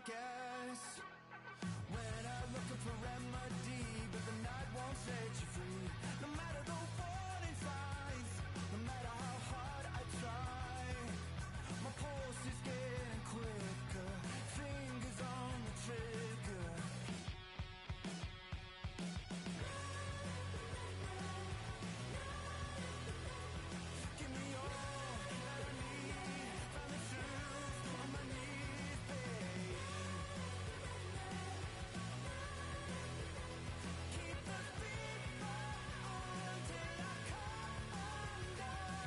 guess. When I'm looking for remedy, but the night won't set you free. No matter the warning signs, no matter how hard I try, my pulse is getting quicker, fingers on the trigger. Give me all that I need, find the truth on my knees, babe. Keep the beat on till I come undone.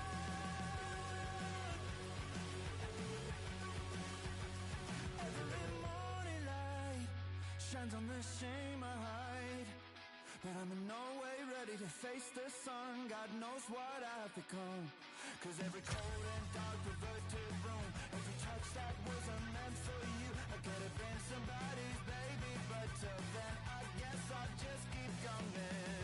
Every morning light shines on the shame I hide, but I'm in no way ready to face the sun. God knows what I've become. Cause every cold and dark perverted room, every touch that wasn't meant for you, I could have been somebody's baby, but till then I guess I'll just keep coming.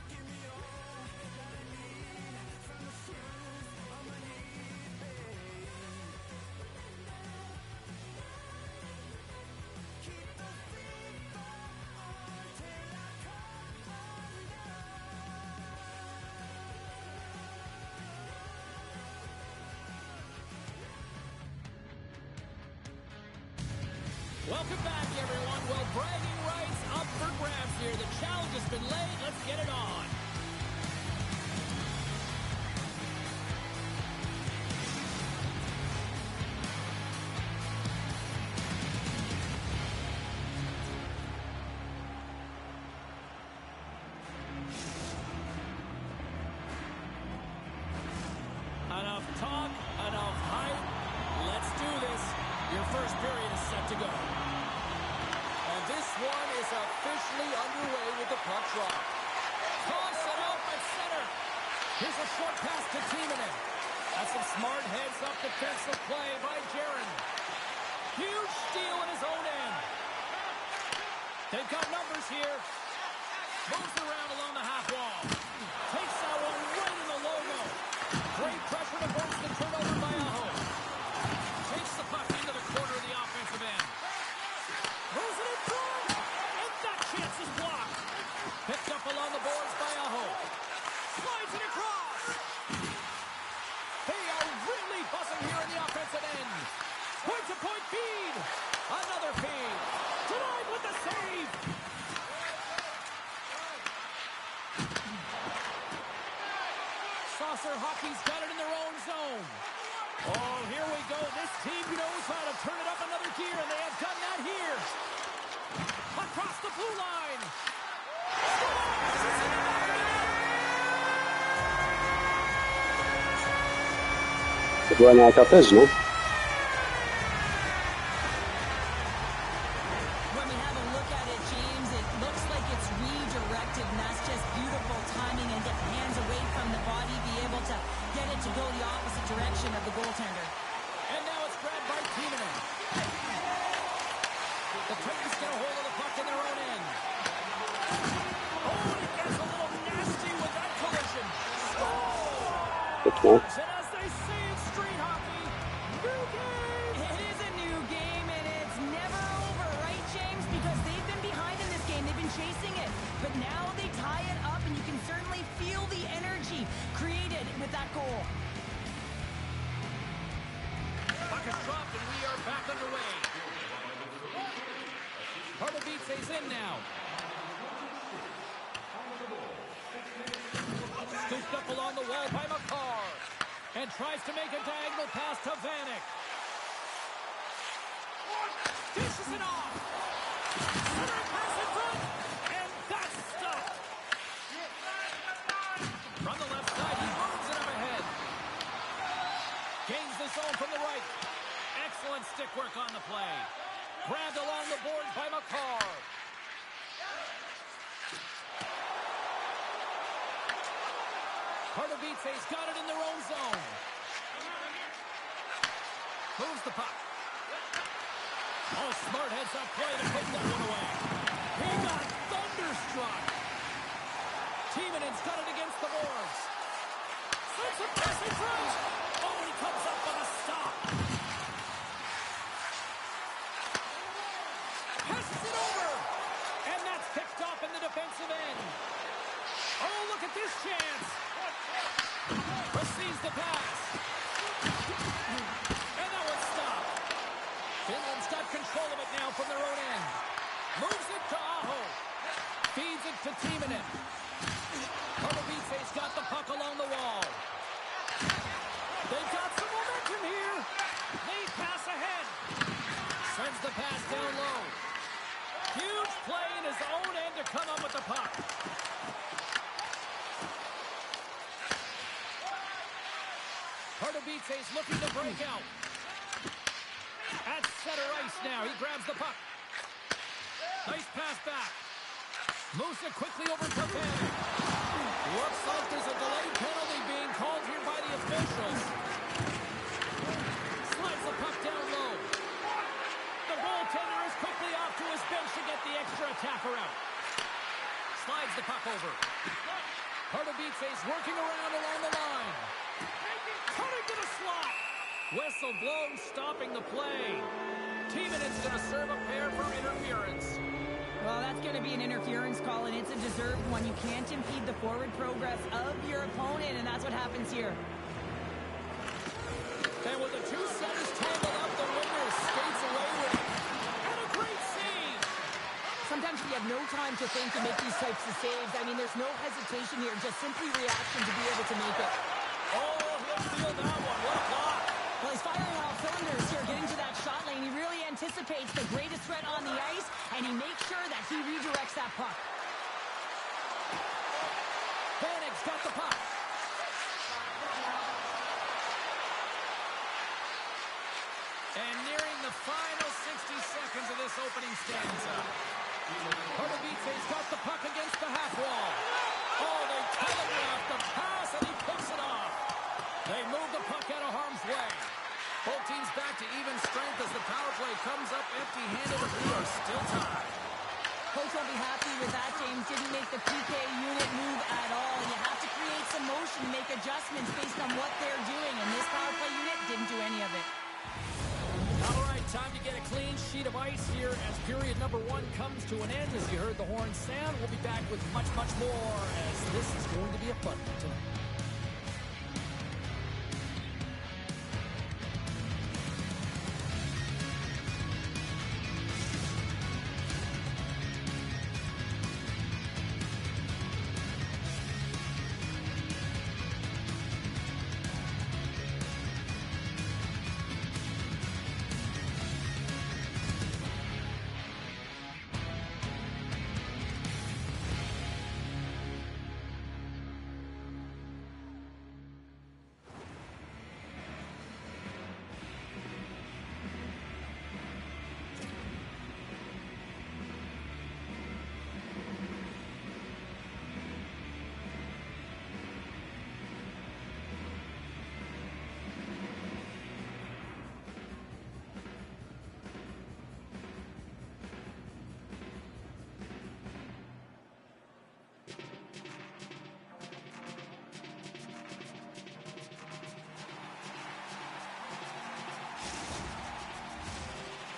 Give me all that I need, from the shoes on my knees, babe. Keep the beat on till I come undone. Welcome back, everyone. Well, bragging rights up for grabs here. The challenge has been laid. Let's get it on. Enough talk, enough hype. Let's do this. Your first period is set to go. And this one is officially underway with the puck drop. Toss it up at center. Here's a short pass to Jedeme. That's some smart heads-up defensive play by Jaron. Huge steal in his own end. They've got numbers here. Moves around along the half wall. Takes that one right in the logo. Great pressure to force the turnover by Aho. Takes the puck into the corner of the offensive end. Moves it in front. And that chance is blocked. Picked up along the boards by Aho. Slides it across. They are really buzzing here in the offensive end. Point-to-point feed. Another feed. Denied with the save. Saucer hockey's got it in their own zone. Oh, here we go. This team knows how to turn it up another gear, and they have done that here. Across the blue line. To była niejaka też, no. When we have a look at it, James, it looks like it's redirected, and that's just beautiful timing and get the hands away from the body, be able to get it to go the opposite direction of the goaltender. And now it's grabbed by Jedeme. The Titans get a hold of the puck in their own end. Oh, and it gets a little nasty with that collision. Good one. And as they say in street hockey, new game. It is a new game, and it's never over, right, James? Because they've been behind in this game. They've been chasing it. But now they tie it up, and you can certainly feel the energy created with that goal. Puck is dropped, and we are back underway. Pardubice's in now. Scooped up along the wall by McCarr. And tries to make a diagonal pass to Vanek. Dishes it off. Center pass in front. And that's stopped. From the left side, he moves it up ahead. Gains the zone from the right. Excellent stick work on the play. Grabbed along the boards by McCarr. Pardubice's got it in their own zone. Moves the puck. Oh, smart heads-up play to put that one away. He got thunderstruck. Jedeme's got it against the boards. Slips a pass in front. Oh, he comes up with a stop. Passes it over. And that's picked off in the defensive end. Oh, look at this chance. Receives the pass. And that one's stopped. Finland's got control of it now from their own end. Moves it to Aho. Feeds it to Timonen. Pardubice's got the puck along the wall. They've got some momentum here. They pass ahead. Sends the pass down low. Huge play in his own end to come up with the puck. Pardubice's looking to break out. At center ice now. He grabs the puck. Nice pass back. Moves it quickly over to Panik. Looks like there's a delayed penalty being called here by the officials. Slides the puck down low. The goaltender is quickly off to his bench to get the extra attacker out. Slides the puck over. Pardubice's working around along the line. Cutting to the slot. Whistle blown, stopping the play. Timonen's going to serve a pair for interference. Well, that's going to be an interference call, and it's a deserved one. You can't impede the forward progress of your opponent, and that's what happens here. And with the two centers tangled up, the winner skates away with it. And a great save! Sometimes we have no time to think to make these types of saves. I mean, there's no hesitation here, just simply reaction to be able to make it. Oh, he'll steal that one. What a block! Well, he's firing all cylinders here, getting to that shot lane. He really anticipates the greatest threat on the ice, and he makes sure that he redirects that puck. Panik's got the puck. And nearing the final 60 seconds of this opening stanza. Pardubice's got the puck against the half wall. Oh, they telegraph the pass, and he picks it off. They move the puck out of harm's way. Both teams back to even strength as the power play comes up empty-handed, and we are still tied. Coach won't be happy with that, James. Didn't make the PK unit move at all. You have to create some motion, make adjustments based on what they're doing, and this power play unit didn't do any of it. All right, time to get a clean sheet of ice here as period number 1 comes to an end. As you heard the horn sound, we'll be back with much, much more as this is going to be a fun one tonight.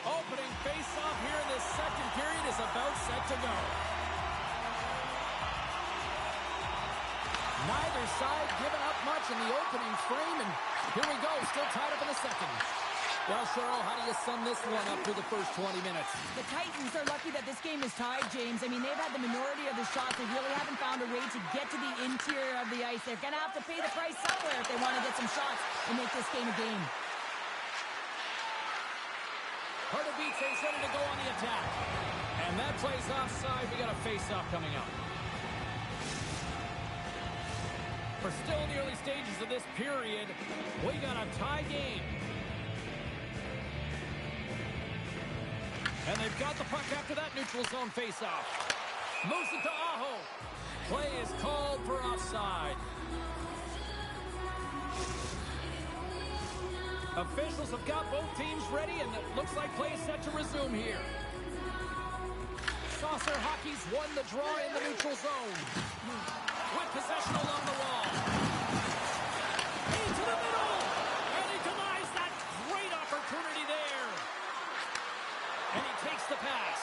Opening face-off here in this second period is about set to go. Neither side giving up much in the opening frame, and here we go, still tied up in the second. Well, Cheryl, how do you sum this one up through the first 20 minutes? The Titans are lucky that this game is tied, James. I mean, they've had the minority of the shots. They really haven't found a way to get to the interior of the ice. They're going to have to pay the price somewhere if they want to get some shots and make this game a game. Pardubice's ready to go on the attack. And that plays offside. We got a face-off coming up. We're still in the early stages of this period. We got a tie game. And they've got the puck after that neutral zone face-off. Moves it to Aho. Play is called for offside. Officials have got both teams ready, and it looks like play is set to resume here. Saucer Hockey's won the draw in the neutral zone. With possession along the wall. Into the middle. And he takes the pass.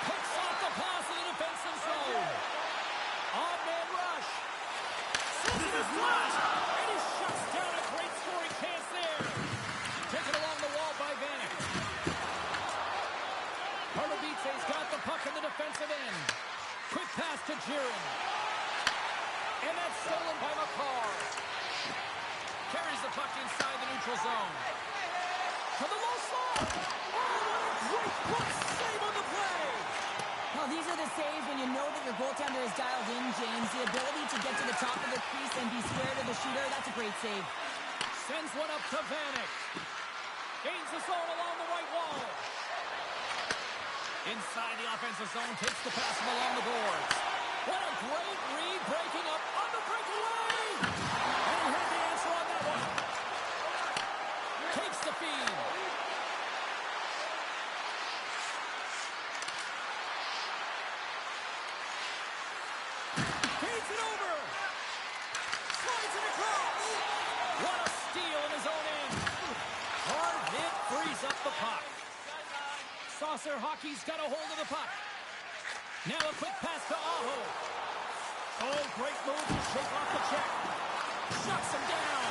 Picks off the pass in the defensive zone. On-man rush. Sends it flat. And he shuts down a great scoring chance there. Taken along the wall by Vanek. Pardubice's got the puck in the defensive end. Quick pass to Jiren. And that's stolen by McCarr. Carries the puck inside the neutral zone. To the low slot. Oh, what a great puck save on the play. Well, these are the saves when you know that your goaltender is dialed in, James. The ability to get to the top of the crease and be square to the shooter, that's a great save. Sends one up to Vanek. Gains the zone along the right wall. Inside the offensive zone, takes the pass from along the boards. What a great read, breaking up on the breakaway. And he heard the answer on that one. Takes the feed. Feeds it over. Slides it across. What a steal in his own end. Hard hit, frees up the puck. Saucer Hockey's got a hold of the puck. Now a quick pass to Aho. Oh, great move to shake off the check. Shuts him down.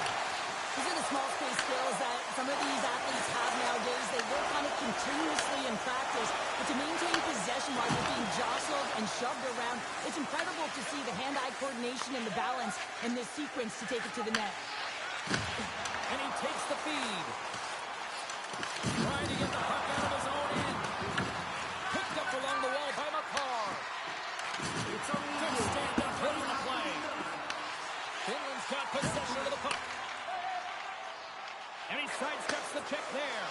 These are the small space skills that some of these athletes have nowadays. They work on it continuously in practice. But to maintain possession while you're being jostled and shoved around, it's incredible to see the hand-eye coordination and the balance in this sequence to take it to the net. And he takes the feed. Trying to get the puck out of his own end. Picked up along the wall by McCarr. It's a good stand-up hit on the play. Finland's got possession of the puck. And he sidesteps the check there.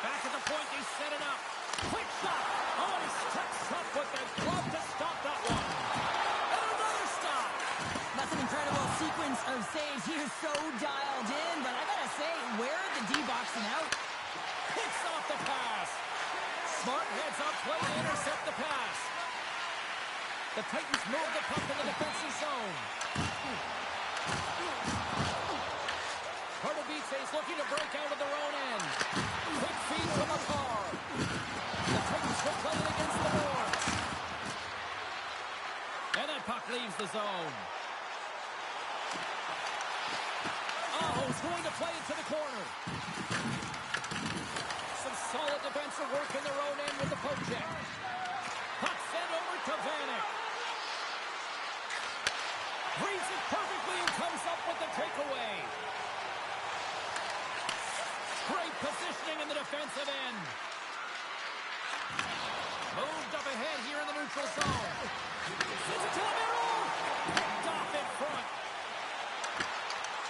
Back at the point, they set it up. Quick shot. Oh, and he steps up with the glove to stop that one. And another stop. That's an incredible sequence of saves. He is so dialed in, but I gotta say, where are the D-boxing out? Picks off the pass. Smart heads up play to intercept the pass. The Titans move the puck in the defensive zone. Pardubice's looking to break out of their own end. Quick feed from McCarr. The Titans will play it against the boards. And that puck leaves the zone. Aho's going to play it to the corner. Some solid defensive work in their own end with the poke check. Puck sent over to Vanek. Reads it perfectly and comes up with the takeaway. Great positioning in the defensive end. Moved up ahead here in the neutral zone. Sends it to the middle. Picked off in front.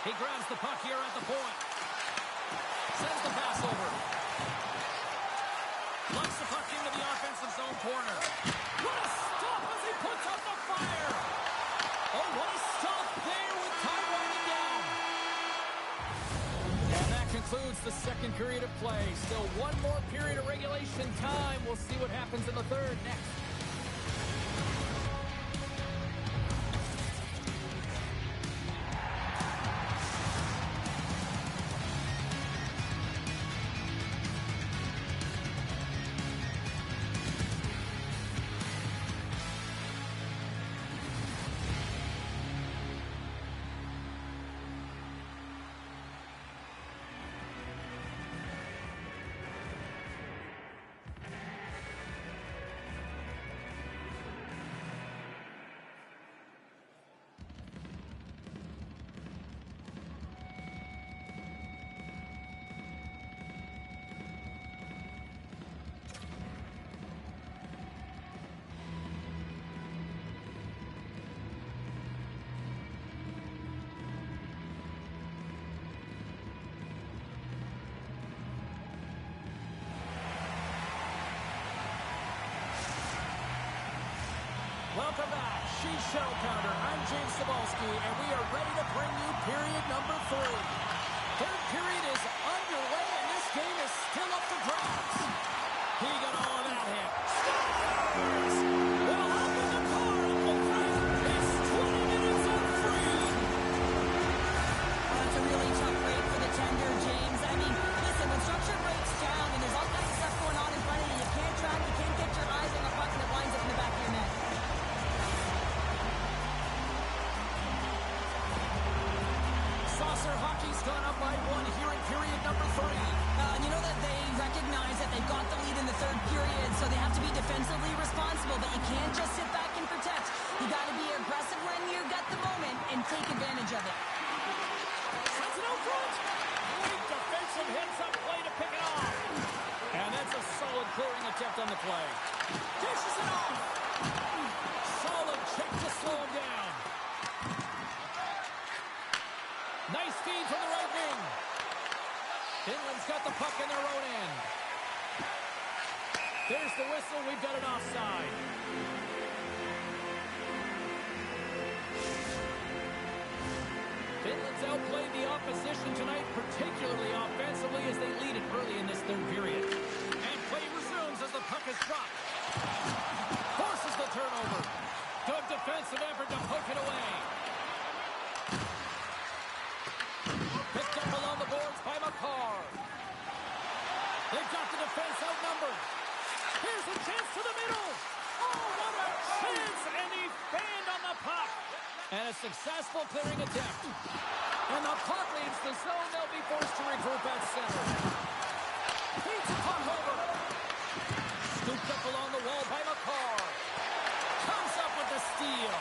He grabs the puck here at the point. Sends the pass over. Lumps the puck into the offensive zone corner. What a stop as he puts up the fire. Oh, what a stop there with time winding down. And that concludes the second period of play. Still one more period of regulation time. We'll see what happens in the third next. Welcome back. She's Shell Counter. I'm James Cebulski, and we are ready to bring you period number 3. Third period is underway, and this game is still up for grabs. He got all of that hit. Scores! Well, hop in the car and go through. It's 20 minutes of free. Well, that's a really tough break for the tender, James. I mean, front. Great defensive heads-up play to pick it off. And that's a solid clearing attempt on the play. Dishes it off. Solid check to slow him down. Nice feed from the right wing. Finland's got the puck in their own end. There's the whistle. We've got an offside. Finland's outplayed the opposition tonight, particularly offensively, as they lead it early in this third period. And play resumes as the puck is dropped. Forces the turnover. Good defensive effort to poke it away. Picked up along the boards by McCarr. They've got the defense outnumbered. Here's a chance to the middle. Oh, what a chance! And he fanned on the puck. And a successful clearing attempt. And the puck leaves the zone. They'll be forced to regroup at center. Beats the puck over. Scooped up along the wall by McCarr. Comes up with the steal.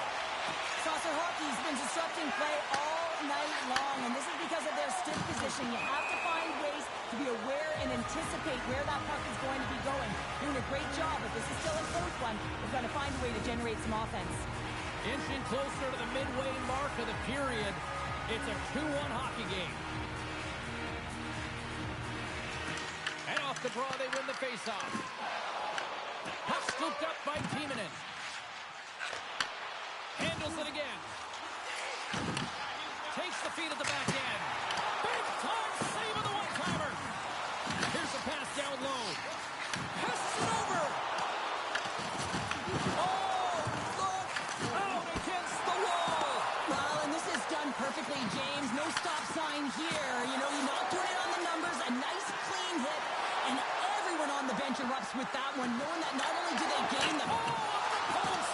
Saucer hockey's been disrupting play all night long, and this is because of their stiff position. You have to find ways to be aware and anticipate where that puck is going to be going. Doing a great job, but this is still a close one. They've got to find a way to generate some offense. Inching closer to the midway mark of the period. It's a 2-1 hockey game. And off the draw, they win the faceoff. Puck scooped up by Timonen. Handles it again. Takes the feed at the back end. Big time save of the one-timer. Here's a pass down low. Passes it over. Oh, look out against the wall. Well, and this is done perfectly, James. No stop sign here. You know, you're not doing it on the numbers. A nice clean hit. And everyone on the bench erupts with that one, knowing that not only do they gain the... Oh, off the post.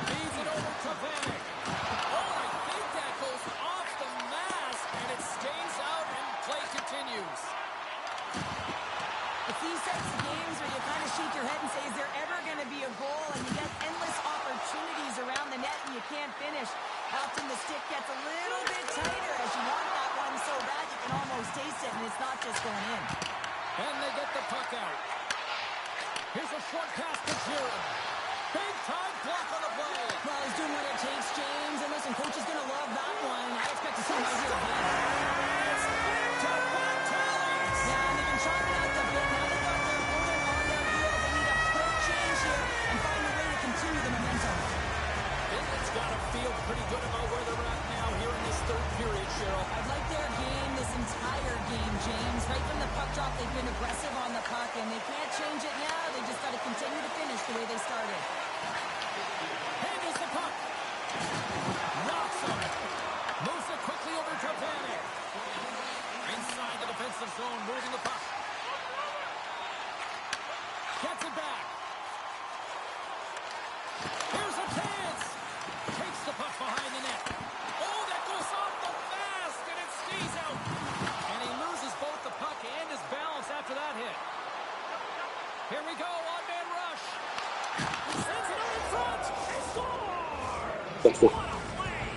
Feeds it over to Vanek. Oh, I think that goes off the mask, and it stays out, and play continues. It's these types of games where you kind of shake your head and say, is there ever going to be a goal? And you get endless opportunities around the net, and you can't finish. Often the stick gets a little bit tighter as you want that one so bad you can almost taste it, and it's not just going in. And they get the puck out. Here's a short pass to Giroux. Big time block on the play. Well, he's doing what it takes, James. And listen, coach is going to love that one. I expect to see him out here again. It's back-to-back tallies. Yeah, and they've been chopping out the bit. Now they've got their opponent on their heels. They need a quick change here and find a way to continue the momentum. Finland's got to feel pretty good about where they're at now here in this third period, Cheryl. I've liked their game this entire game, James. Right from the puck drop, they've been aggressive on the puck, and they can't change it now. They just got to continue to finish the way they started. Handles the puck. Knocks on it. Moves it quickly over to Vanek. Inside the defensive zone, moving the puck. Gets it back. Here's a chance. Takes the puck behind the net. Oh, that goes off the mask, and it stays out. And he loses both the puck and his balance after that hit. Here we go, one-man rush. Sends it out in front. Score! That's it. What a play!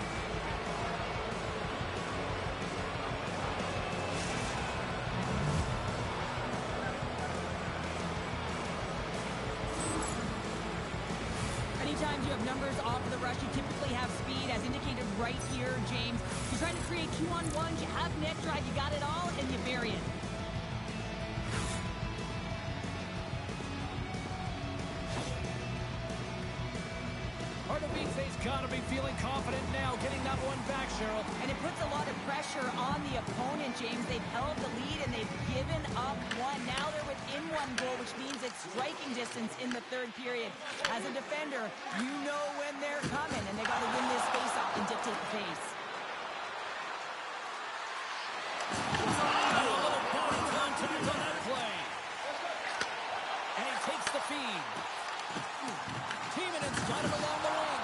Anytime you have numbers off of the rush, you typically have speed, as indicated right here, James. You're trying to create 2-on-1s, you have net drive, you got it all, and you bury it. Arnavice's got to be feeling confident now, getting that one back, Cheryl. And it puts a lot of pressure on the opponent, James. They've held the lead and they've given up one. Now they're within one goal, which means it's striking distance in the third period. As a defender, you know when they're coming, and they got to win this face-off and dictate the pace. A little body contact on that play. And he takes the feed. Timonen's got him along the wing.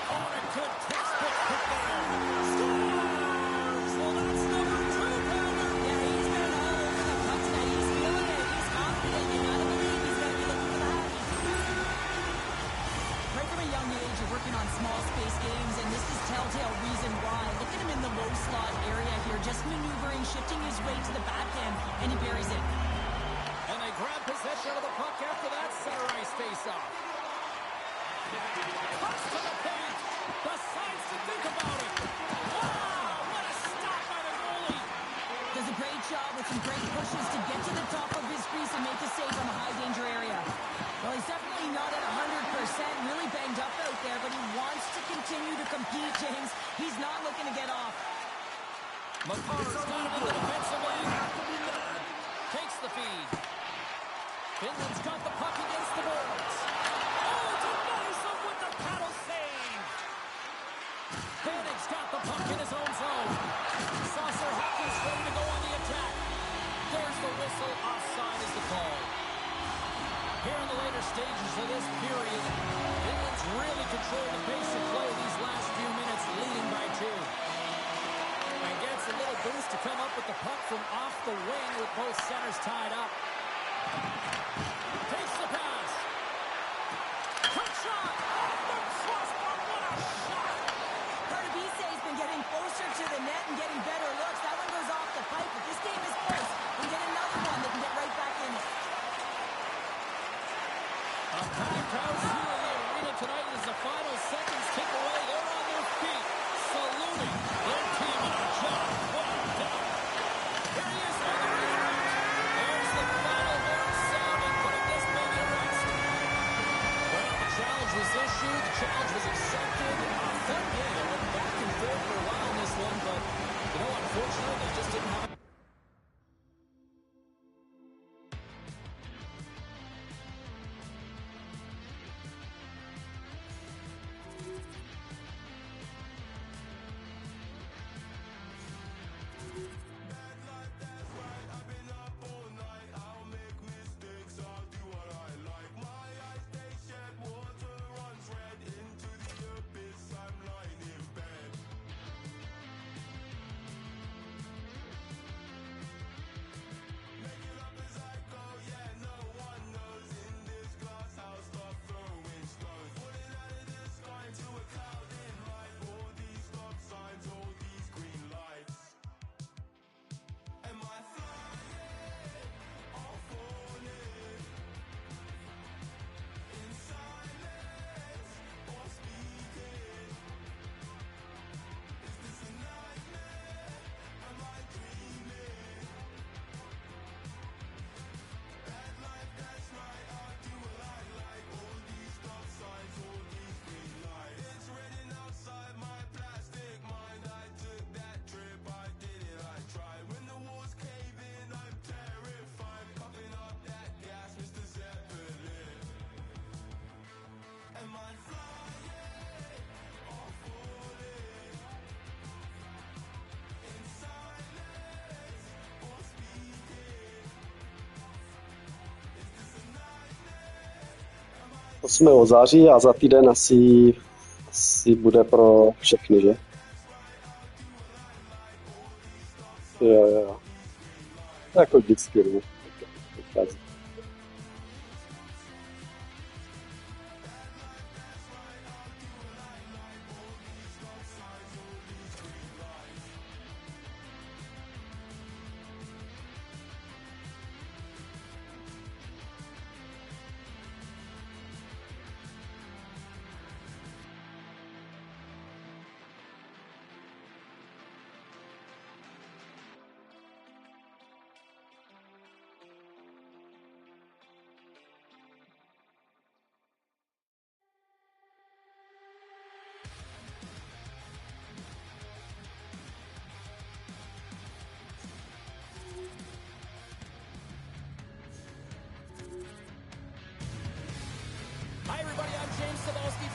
Oh, a good textbook hit there. Scores! Well, that's number 2-pounder. Yeah, he's been all over the puck tonight. He's feeling it. He's confident. You gotta believe he's gonna be looking for the hat young age, you're working on small space games, and this is telltale reason why. Look at him in the low slot area here, just maneuvering, shifting his way to the backhand, and he buries it. And they grab possession of the puck after that center ice face-off. Cuts to the paint. Decides to think about it. Wow, what a stop by the goalie. Does a great job with some great pushes to get to the top of his crease and make the save from a high-danger area. Well, he's definitely not at 100%, really banged up out there, but he wants to continue to compete, James. He's not looking to get off. McCarr's got it in the defensive end. Takes the feed. Finland's got the puck against the boards. Oh, denies him with the paddle save. Bennick's got the puck in his own zone. Saucer Hopkins ready to go on the attack. There's the whistle. Offside is the call. Here in the later stages of this period, Finland's really controlled the pace of play these last few minutes, leading by 2. And gets a little boost to come up with the puck from off the wing with both centers tied up. Takes the pass. Quick shot. Off the crossbar. What a shot. Pardubice's been getting closer to the net and getting better looks. That one goes off the pipe, but this game is close. We get another one that can get right back in it. A packed house here in the arena tonight as the final seconds tick away. They're on their feet, saluting their team on a job well done. Here he is on the redirect. There's the final horn sounding, putting this baby to rest. Well, the challenge was issued, the challenge was accepted. A fun game. It went back and forth for a while in this one, but, you know, unfortunately, they just didn't have a Jsme září a za týden asi bude pro všechny, že? Jo. Jako vždycky, no.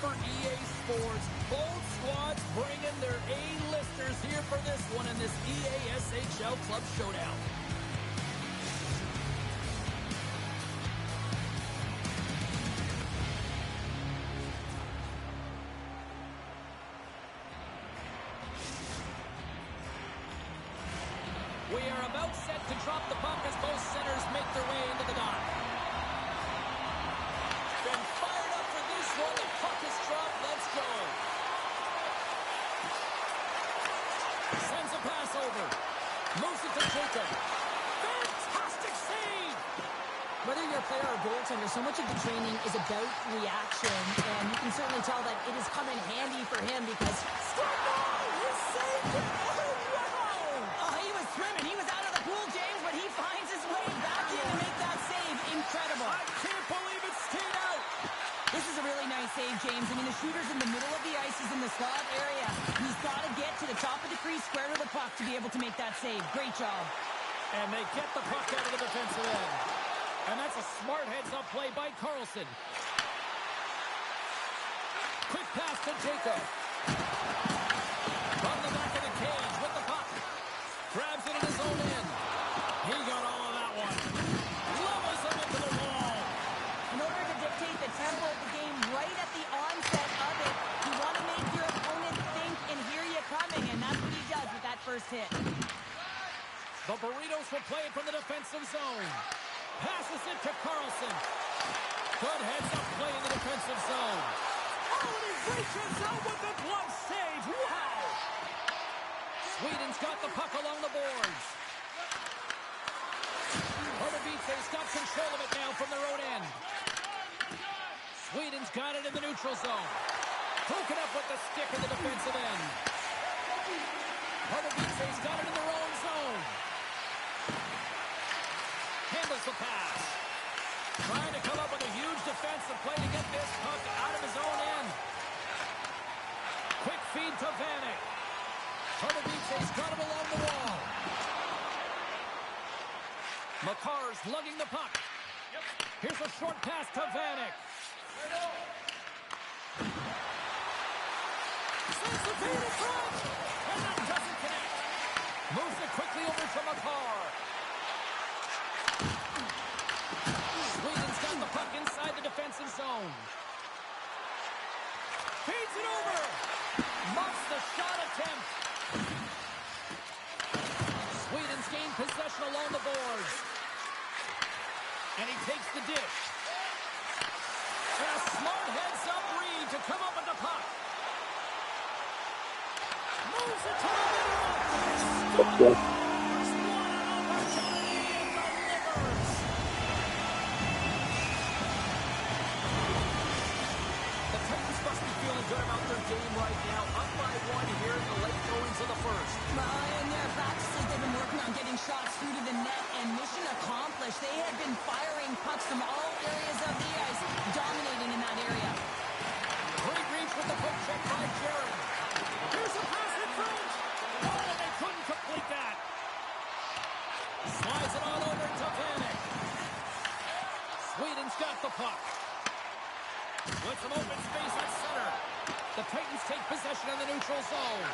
For EA Sports, both squads bringing their A-listers here for this one in this EA SHL Club Showdown. We are about set to drop the puck as both centers make their way into the dot. Been fired up for this one. The puck is dropped. are a goaltender, so much of the training is about reaction, and you can certainly tell that it has come in handy for him because... He saved it! Oh, wow! Oh, he was swimming. He was out of the pool, James, but he finds his way back in to make that save. Incredible. I can't believe it stayed out. This is a really nice save, James. I mean, the shooter's in the middle of the ice. He's in the slot area. He's got to get to the top of the crease, square to the puck to be able to make that save. Great job. And they get the puck out of the defensive end. And that's a smart heads-up play by Carlson. Quick pass to Jacob. From the back of the cage with the puck. Grabs it in his own end. He got all of that one. Levels him into the wall. In order to dictate the tempo of the game right at the onset of it, you want to make your opponent think and hear you coming, and that's what he does with that first hit. The Burritos will play it from the defensive zone. Passes it to Carlson. Good heads-up play in the defensive zone. Oh, and he reaches out with the glove save. Wow! Sweden's got the puck along the boards. Pardubice's got control of it now from their own end. Sweden's got it in the neutral zone. Broken up with the stick in the defensive end. Pardubice's got it in their own zone. Handles the pass. Trying to come up with a huge defensive play to get this puck out of his own end. Quick feed to Vanek. Pardubice's got him along the wall. Makar's lugging the puck. Here's a short pass to Vanek. Sends the feed in front. And that doesn't connect. Moves it quickly over to Makar. Sweden's got the puck inside the defensive zone. Feeds it over. Muffs the shot attempt. Sweden's gained possession along the boards. And he takes the dish. And a smart heads-up read to come up with the puck. Moves it to the middle. Okay. Good about their game right now, up by one here in the late goings of the first. Well, in their practices, they've been working on getting shots through to the net, and mission accomplished. They have been firing pucks from all areas of the ice, dominating in that area. Great reach with the poke check by Jared. Here's a pass in front. Oh, they couldn't complete that. Slides it all over to Vanek. Sweden's got the puck. With some open space at center. The Titans take possession in the neutral zone.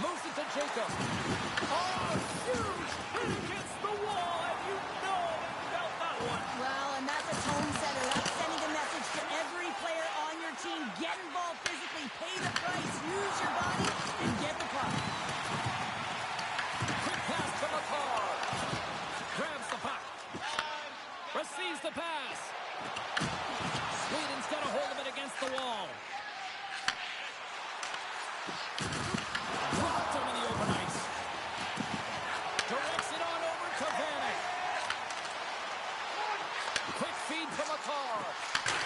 Moves it to Jacob. Oh, huge hit against the wall, and you know they felt that one. Well, and that's a tone setter. That's sending a message to every player on your team. Get involved physically, pay the price, use your body, and get the puck. Quick pass to Makar. Grabs the puck. Receives the pass. Sweden's got a hold of it against the wall. Dropped him in the open ice. Directs it on over to Vanek. Quick feed to Makar.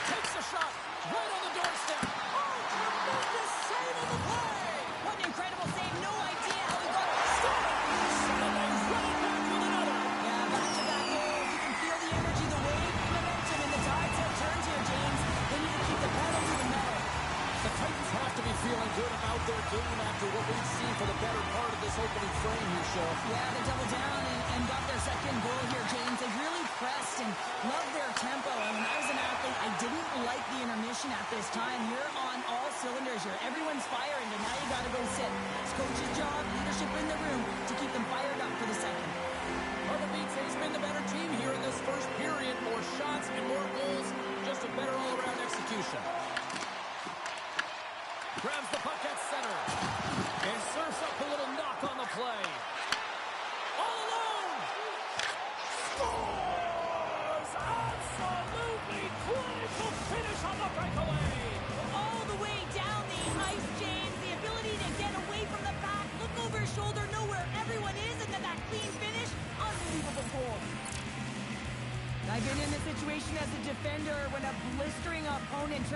Takes a shot right on the doorstep. Oh, tremendous save on the play. What an incredible save. No idea how he got it. And they run it back with another. Yeah, back-to-back goals. You can feel the energy, the wave, the momentum, and the tides have turned here, James. They need to keep the pedal to the metal. The Titans have to be feeling good about their game after what we've seen for the better part of this opening frame here, Shell. Yeah, they doubled down and got their second goal here, James. They really pressed and loved their tempo. And when I was an athlete, I didn't like the intermission at this time. You're on all cylinders here. Everyone's firing, and now you got to go sit. It's coach's job, leadership in the room, to keep them fired up for the second. Pardubice's been the better team here in this first period. More shots and more goals. Just a better all-around execution. Grabs the puck at center. And serves up a little knock on the play. All alone! Scores! Absolutely clinical finish on the breakaway! All the way down the ice, James. The ability to get away from the pack, look over his shoulder, know where everyone is, and then that clean finish. Unbelievable goal.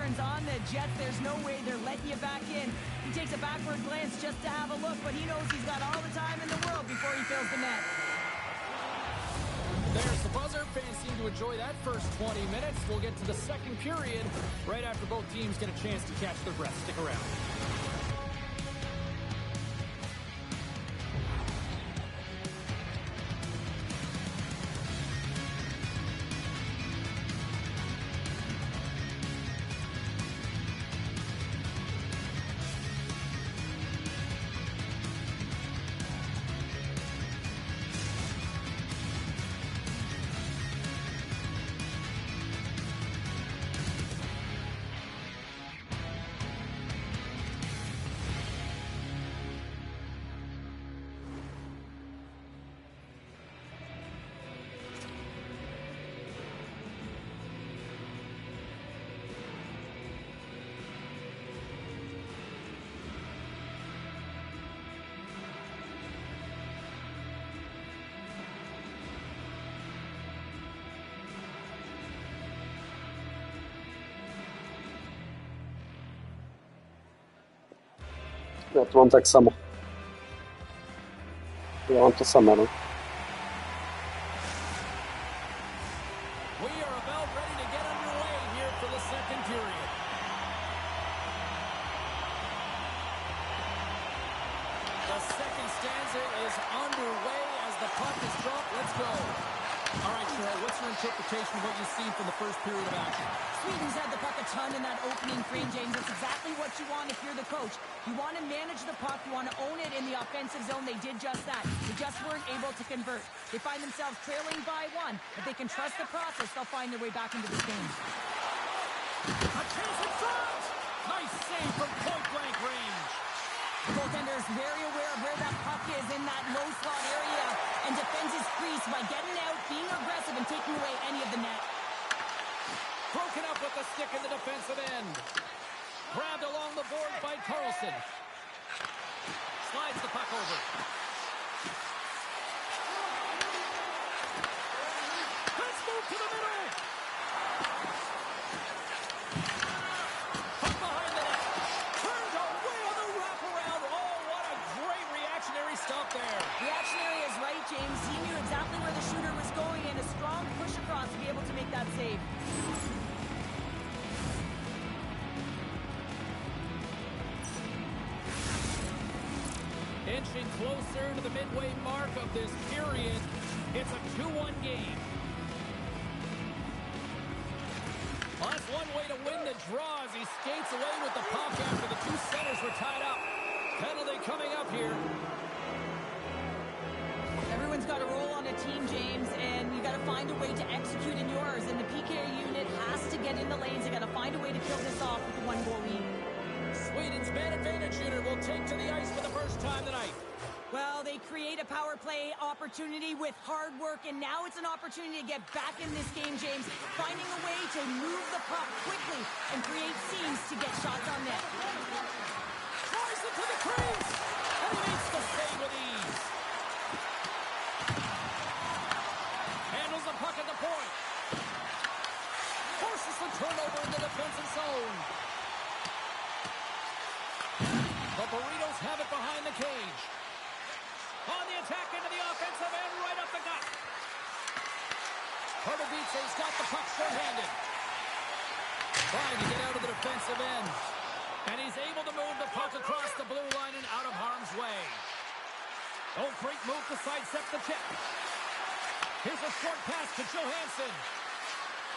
turns on the Jets, there's no way they're letting you back in. He takes a backward glance just to have a look, but he knows he's got all the time in the world before he fills the net. There's the buzzer. Fans seem to enjoy that first 20 minutes. We'll get to the second period right after both teams get a chance to catch their breath. Stick around. Já to mám tak samo. Já mám to samé, no. We are about ready to get underway here for the second period. The second stanza is underway as the puck is dropped. Let's go. All right, Cheryl, what's your interpretation of what you've seen from the first period of action? Sweden's had the puck a ton in that opening frame, James. That's exactly what you want if you're the coach. You want to manage the puck. You want to own it in the offensive zone. They did just that. They just weren't able to convert. They find themselves trailing by one. If they can trust the process, they'll find their way back into this game. A chance in front! Nice save from point-blank range. The goaltender is very aware of where that puck is in that low slot area and defends his crease by getting out, being aggressive, and taking away any of the net. Broken up with the stick in the defensive end. Grabbed along the board by Carlson. Slides the puck over. Let's move to the middle. Puck behind the net. Turned away on the wraparound. Oh, what a great reactionary stop there. Reactionary is right, James. He knew exactly where the shooter was going and a strong push across to be able to make that save. Inching closer to the midway mark of this period. It's a 2-1 game. Well, that's one way to win the draw as he skates away with the puck after the two centers were tied up. Penalty coming up here. Everyone's got a role on a team, James, and you got to find a way to execute in yours. And the PK unit has to get in the lanes. They got to find a way to kill this off with a one-goal lead. Sweden's man advantage unit will take to the ice for the first time tonight. Well, they create a power play opportunity with hard work, and now it's an opportunity to get back in this game, James, finding a way to move the puck quickly and create seams to get shots on net. Tries it to the crease, and he makes the save with ease. Handles the puck at the point. Forces the turnover in the defensive zone. The Burritos have it behind the cage. On the attack into the offensive end, right up the gut. Pardubice's got the puck short-handed. Trying to get out of the defensive end. And he's able to move the puck across the blue line and out of harm's way. Oh, great move to sidestep the check. Here's a short pass to Johansson.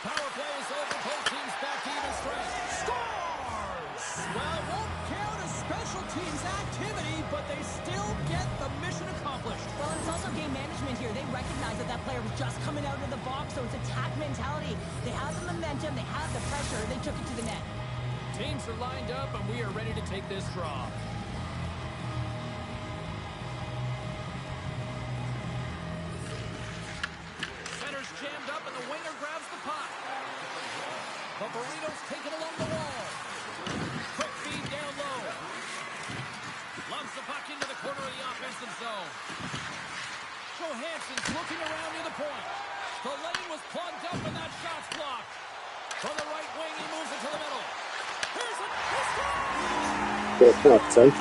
Power play is over. Both teams back to even strength. Scores! Well, won't count as special teams activity, but they still get the mission accomplished. Well, it's also game management here. They recognize that that player was just coming out of the box, so it's attack mentality. They have the momentum, they have the pressure, they took it to the net. Teams are lined up, and we are ready to take this draw. Center's jammed up, and the winger grabs the puck. The Burritos take it along the wall. Quick feed down low. Lumps the puck into the corner of the offensive zone. Johansson's looking around near the point. The lane was plugged up, and that shot's blocked. From the right wing, he moves it to the middle. Pěkná akce.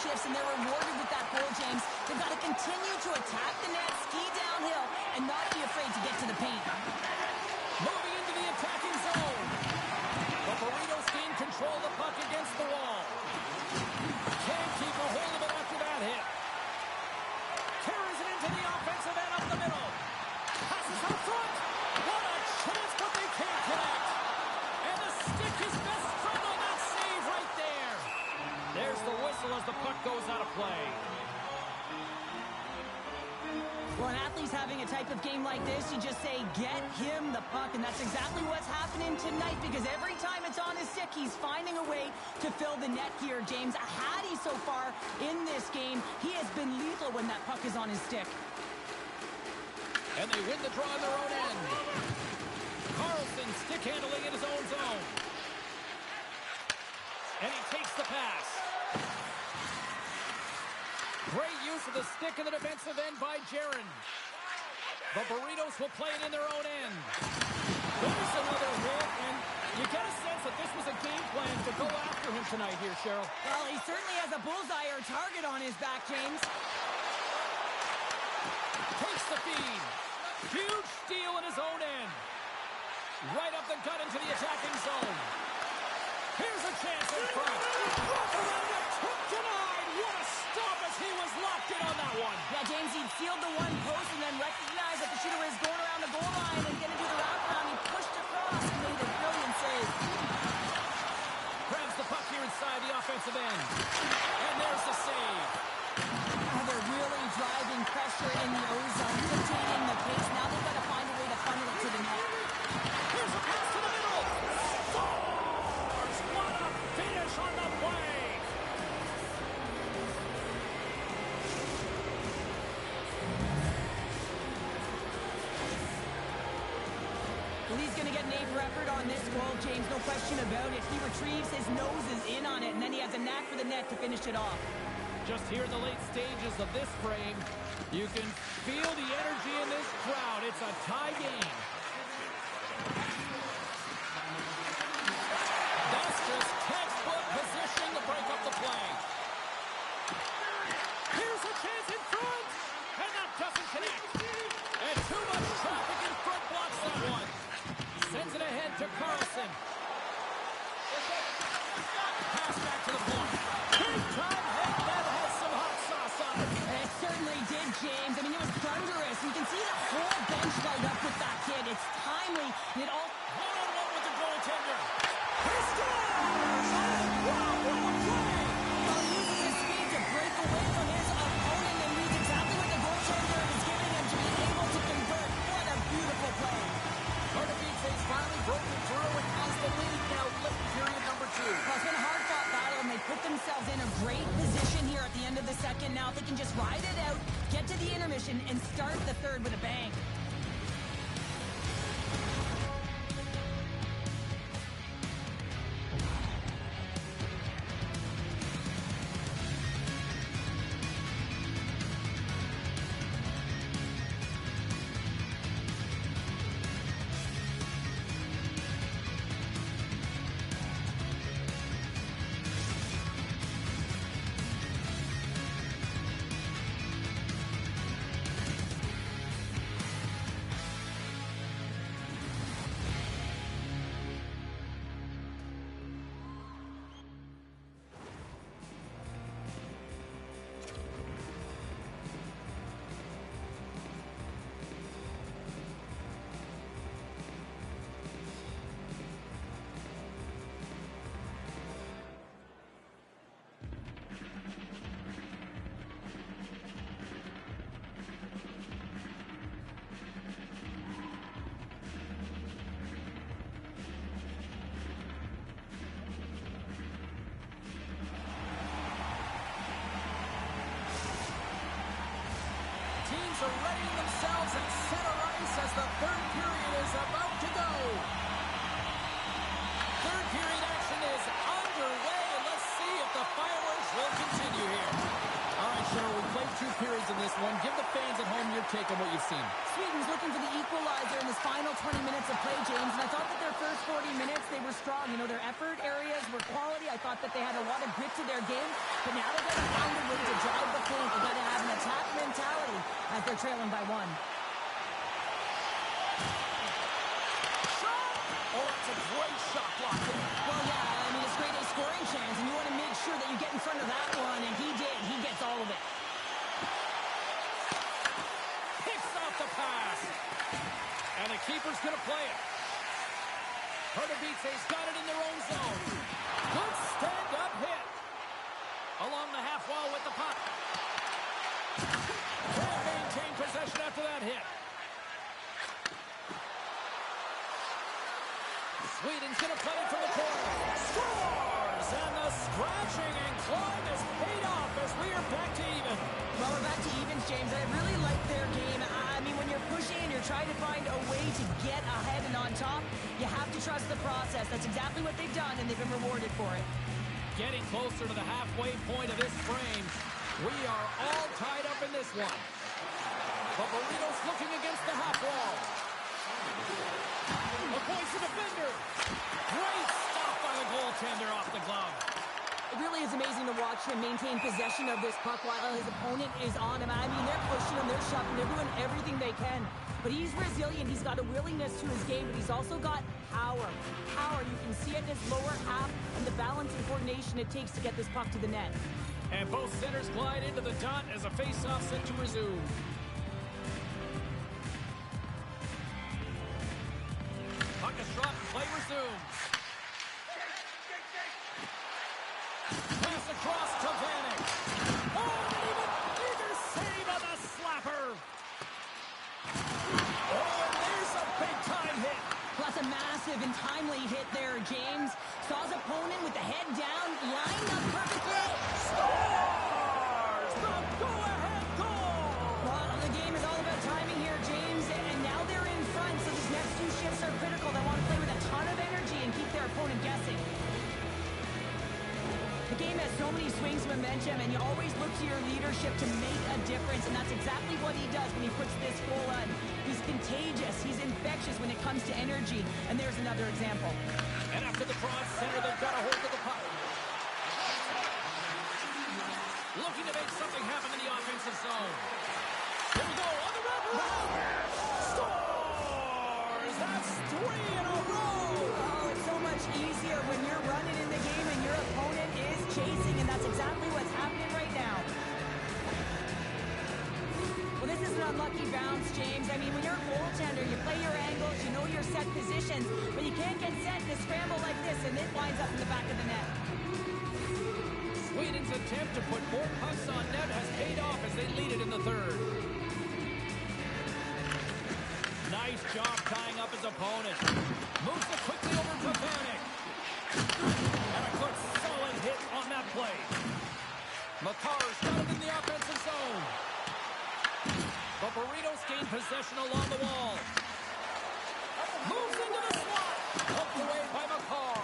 Shifts and they're rewarded with that goal, James. They've got to continue to attack the net, ski downhill, and not be afraid to get to the paint. Moving into the attacking zone. The Burritos gain control of the puck against the wall. Can't keep a hold of it after that hit. Carries it into the offensive end up the middle. Passes out front. What a chance, but they can't connect. And the stick is best friend on that save right there. There's the whistle as the puck goes out of play. Well, an athlete's having a type of game like this, you just say, get him the puck, and that's exactly what's happening tonight, because every time it's on his stick, he's finding a way to fill the net here, James. A Hattie so far in this game. He has been lethal when that puck is on his stick. And they win the draw in their own end. Carlson stick handling in his own zone. And he takes the pass. Great use of the stick in the defensive end by Jaron. The Burritos will play it in their own end. There's another hit, and you get a sense that this was a game plan to go after him tonight here, Cheryl. Well, he certainly has a bullseye or target on his back, James. Takes the feed. Huge steal in his own end. Right up the gut into the attacking zone. Here's a chance in front. Around the took denied. What a stop as he was locked in on that one. Yeah, James, he sealed the one post and then recognized that the shooter was going around the goal line and going to do the wraparound. He pushed across and made a brilliant save. Grabs the puck here inside the offensive end. And there's the save. Oh, they're really driving pressure in the O-zone, dictating the pace. Now they've got to find a way to funnel it to the net. Here's a pass to the middle. Scores! What a finish on the play. Well, he's going to get an A for effort on this goal, James, no question about it. He retrieves his nose is in on it, and then he has a knack for the net to finish it off. Just here in the late stages of this frame, you can feel the energy in this crowd. It's a tie game. That's just textbook positioning to break up the play. Here's a chance in front, and that doesn't connect. And too much traffic in front blocks that one. Sends it ahead to Carlson. Pass back to the point. Big time hit that has some hot sauce on it. It certainly did, James. I mean, it was thunderous. You can see the whole bench light up with that hit. It's timely, and it all... One-on-one with the goaltender. He scores! Wow, what a play! Well, he uses his speed to break away from his opponent and reads exactly what the goaltender is giving him to be able to convert. What a beautiful play. Cardiff finally broken through and has the lead now late period number 2. Well, it's been a hard-fought battle, and they put themselves in a great position here at the end of the second. Now, if they can just ride it out, get to the intermission, and start the third with a bang. Teams are readying themselves at center ice as the third period is about to go. Third period action is underway. we've seen. Sweden's looking for the equalizer in this final 20 minutes of play, James, and I thought that their first 40 minutes, they were strong. You know, their effort areas were quality. I thought that they had a lot of grit to their game, but now they've got to find a way to drive the point. They've got to have an attack mentality as they're trailing by 1. Shot! Oh, that's a great shot block there. Well, yeah, I mean, it's great a scoring chance, and you want to make sure that you get in front of that one, and he did. He gets all of it. The pass. And the keeper's going to play it. Pardubice's got it in their own zone. Good stand-up hit. Along the half wall with the puck. Can't maintain possession after that hit. Sweden's going to play it from the corner. Scores! And the scratching and clawing has paid off as we are back to even. Well, we're back to evens, James. I really like their game. I mean, when you're pushing and you're trying to find a way to get ahead and on top, you have to trust the process. That's exactly what they've done, and they've been rewarded for it. Getting closer to the halfway point of this frame. We are all tied up in this one. But Burrito's looking against the half wall. Avoids the defender. Great stop by the goaltender off the glove. It really is amazing to watch him maintain possession of this puck while his opponent is on him. I mean, they're pushing him, they're shoving, they're doing everything they can. But he's resilient, he's got a willingness to his game, but he's also got power. Power, you can see it in his lower half and the balance and coordination it takes to get this puck to the net. And both centers glide into the dot as a face-off set to resume. Puck is dropped, play resumes. Pass across to Vanek. Oh, and even bigger save on the slapper. Oh, and there's a big-time hit. Plus a massive and timely hit there, James. Saw his opponent with the head down, lined up perfectly. Scores! The go-ahead goal! Well, the game is all about timing here, James, and now they're in front, so these next 2 shifts are critical. They want to play with a ton of energy and keep their opponent guessing. The game has so many swings of momentum, and you always look to your leadership to make a difference, and that's exactly what he does when he puts this goal on. He's contagious. He's infectious when it comes to energy, and there's another example. And after the cross center, they've got a hold of the puck. Looking to make something happen in the offensive zone. Here we go, on the wrap. Scores! That's 3 in a row! Oh, it's so much easier when you're running in the game and your opponent is chasing, and that's exactly what's happening right now. Well, this is an unlucky bounce, James. I mean, when you're a goaltender, you play your angles, you know your set positions, but you can't get set in a scramble like this, and it winds up in the back of the net. Sweden's attempt to put more pucks on net has paid off as they lead it in the third. Nice job tying up his opponent. Moves it quickly over to Vanek. And a good solid hit on that play. Makar's got it in the offensive zone. But Burrito's gained possession along the wall. Moves into the slot. Helped away by Makar.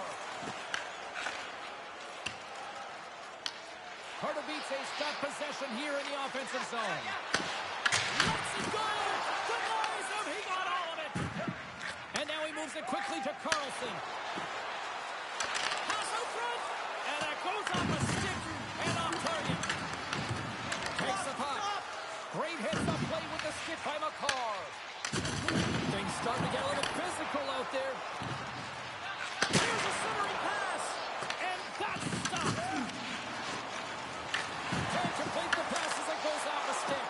Pardubice's got possession here in the offensive zone. Let's it go! Denies him! He got all of it! And now he moves it quickly to Carlson. Pass out front! And that goes off a stick and off target. Takes the puck. Great hits up play with the stick by Makar. Things starting to get a little physical out there. Here's a centering pass. And that's stopped. Can't complete the pass as it goes off a stick.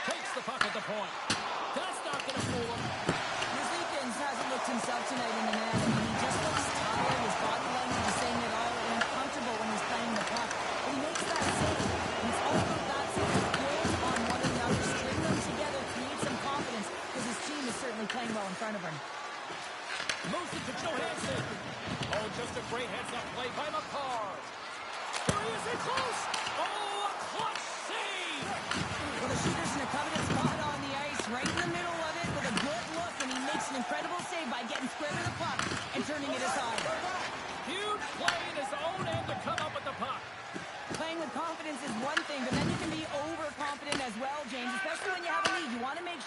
Takes the puck at the point. That's not going to fool him. Merzlikins hasn't looked himself tonight in the net. I mean, he just looks tired. His body language is saying it all. And uncomfortable when he's playing the puck. But he makes that save. And it's all about that save. Build on one another. String them together. Create some confidence. Because his team is certainly playing well in front of him. Moves it to Johansson. Oh, just a great heads-up play by Makar. Here he is in close. Oh, a clutch save. Well, the shooter's in a coveted spot on the ice, right in the middle of it with a good look, and he makes an incredible save by getting square to the puck and turning it aside. Huge play in his own end to come up with the puck. Playing with confidence is one thing, but then you can be overconfident as well, James, especially when you have a lead. You want to make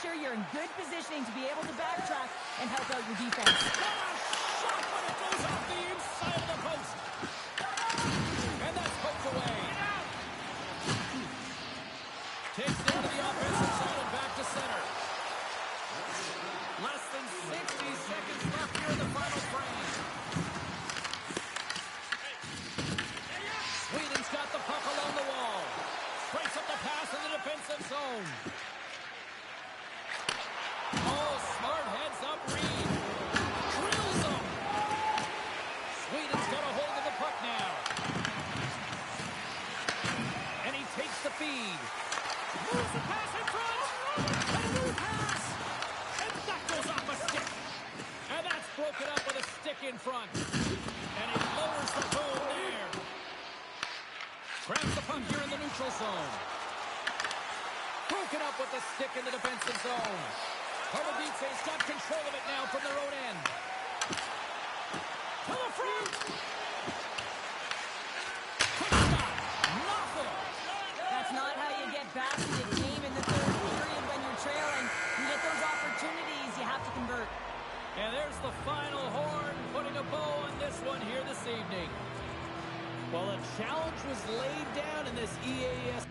neutral zone. Broken up with the stick in the defensive zone. Pardubice's got control of it now from their own end. To the front. Quick stop. Nothing. That's not how you get back to the game in the third period when you're trailing. You get those opportunities, you have to convert. And there's the final horn, putting a bow on this one here this evening. Well, a challenge was laid down in this EAS.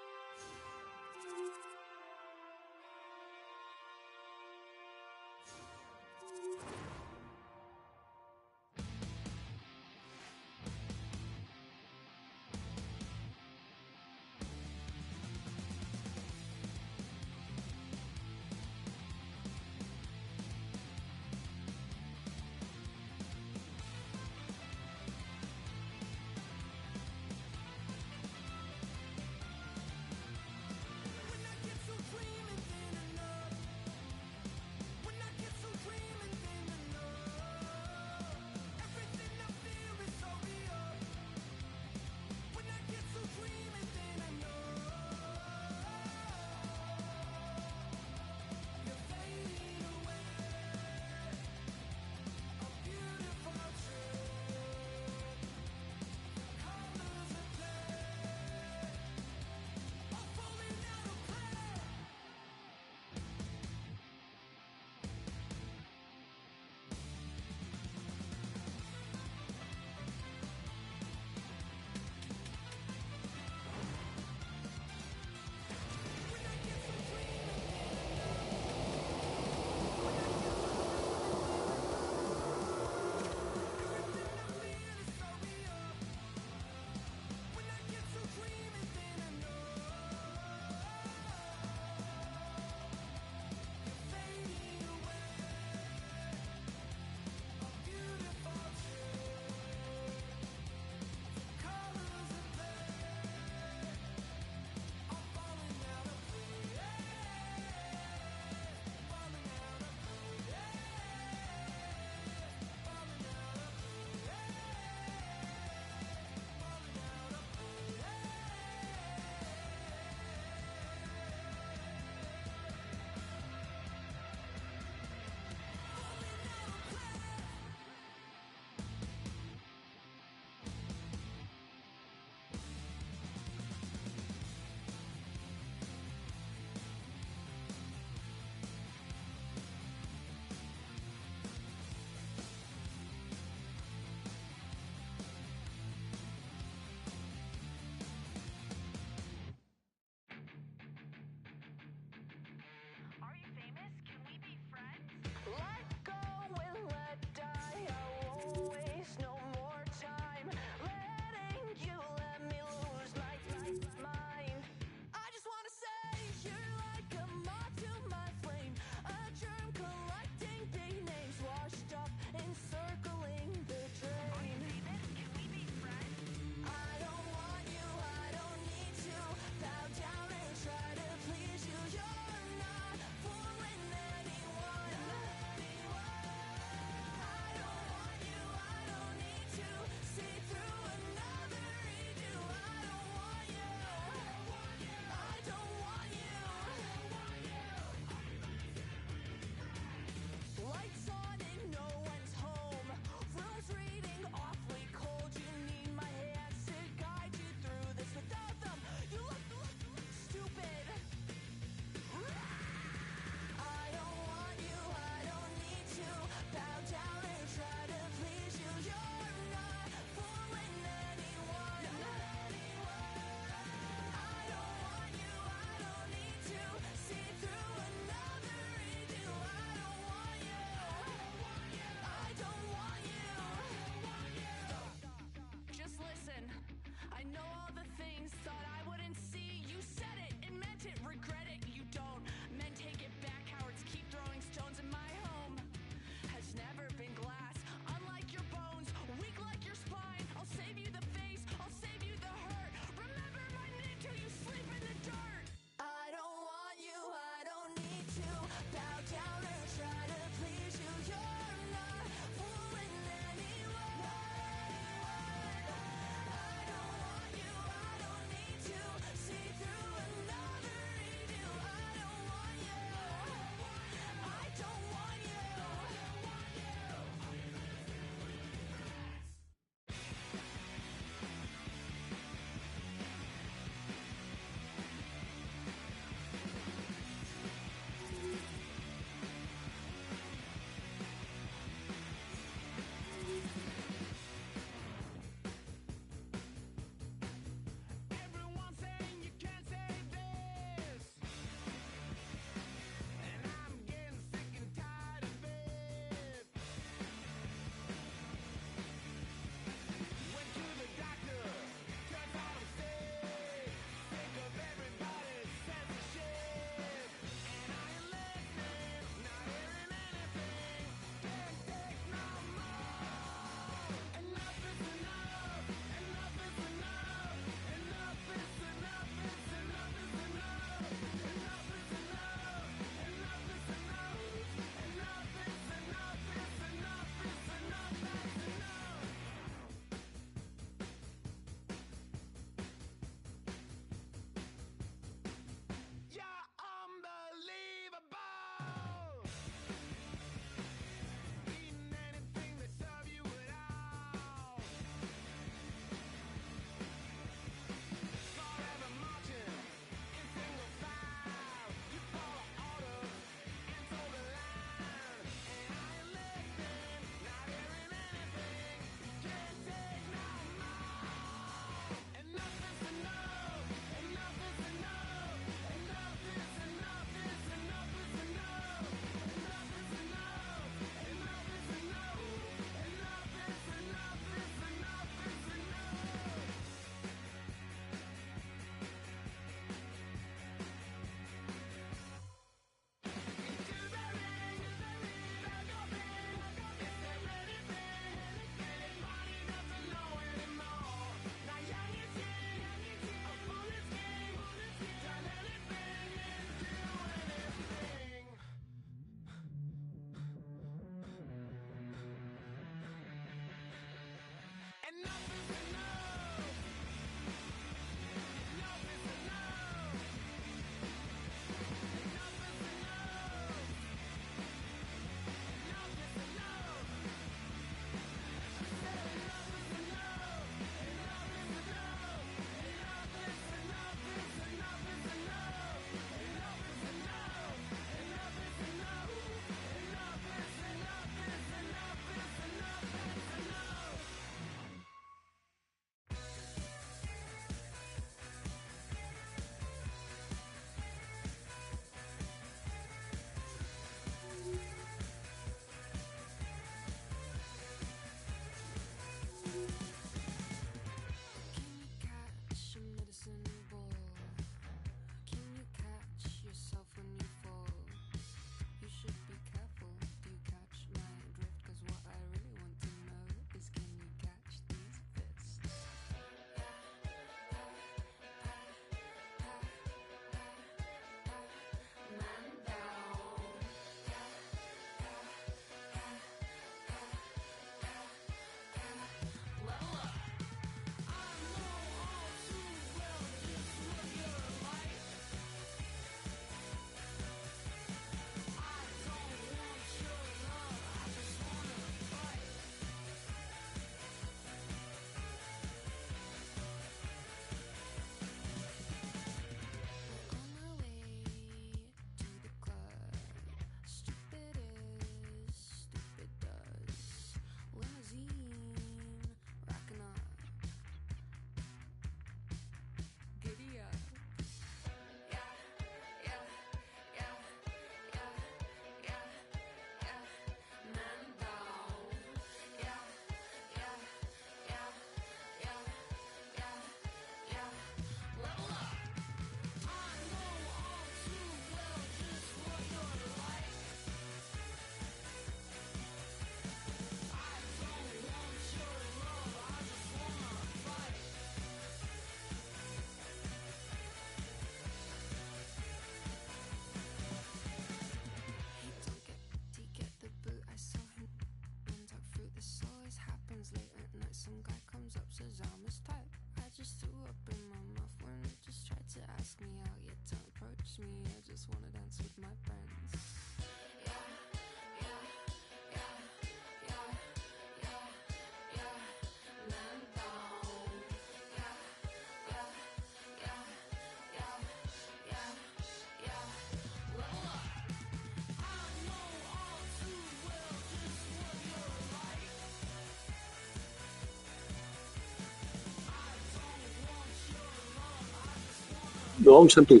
No, už jsem tu.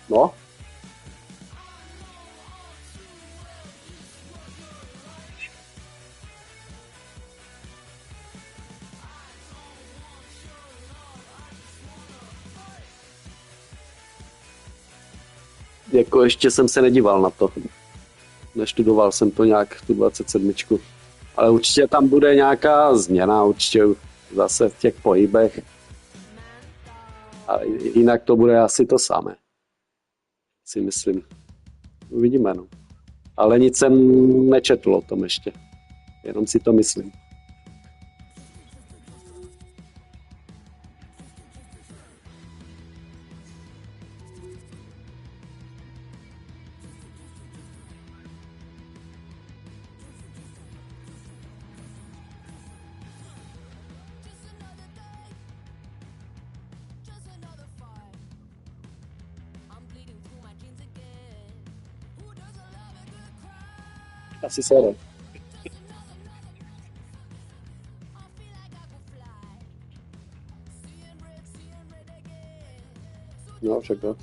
No. Jako ještě jsem se nedíval na to. Neštudoval jsem to nějak, tu 27. Ale určitě tam bude nějaká změna, určitě zase v těch pohybech. A jinak to bude asi to samé. Si myslím. Uvidíme, no. Ale nic jsem nečetl o tom ještě. Jenom si to myslím. Asi se jde. No, však to.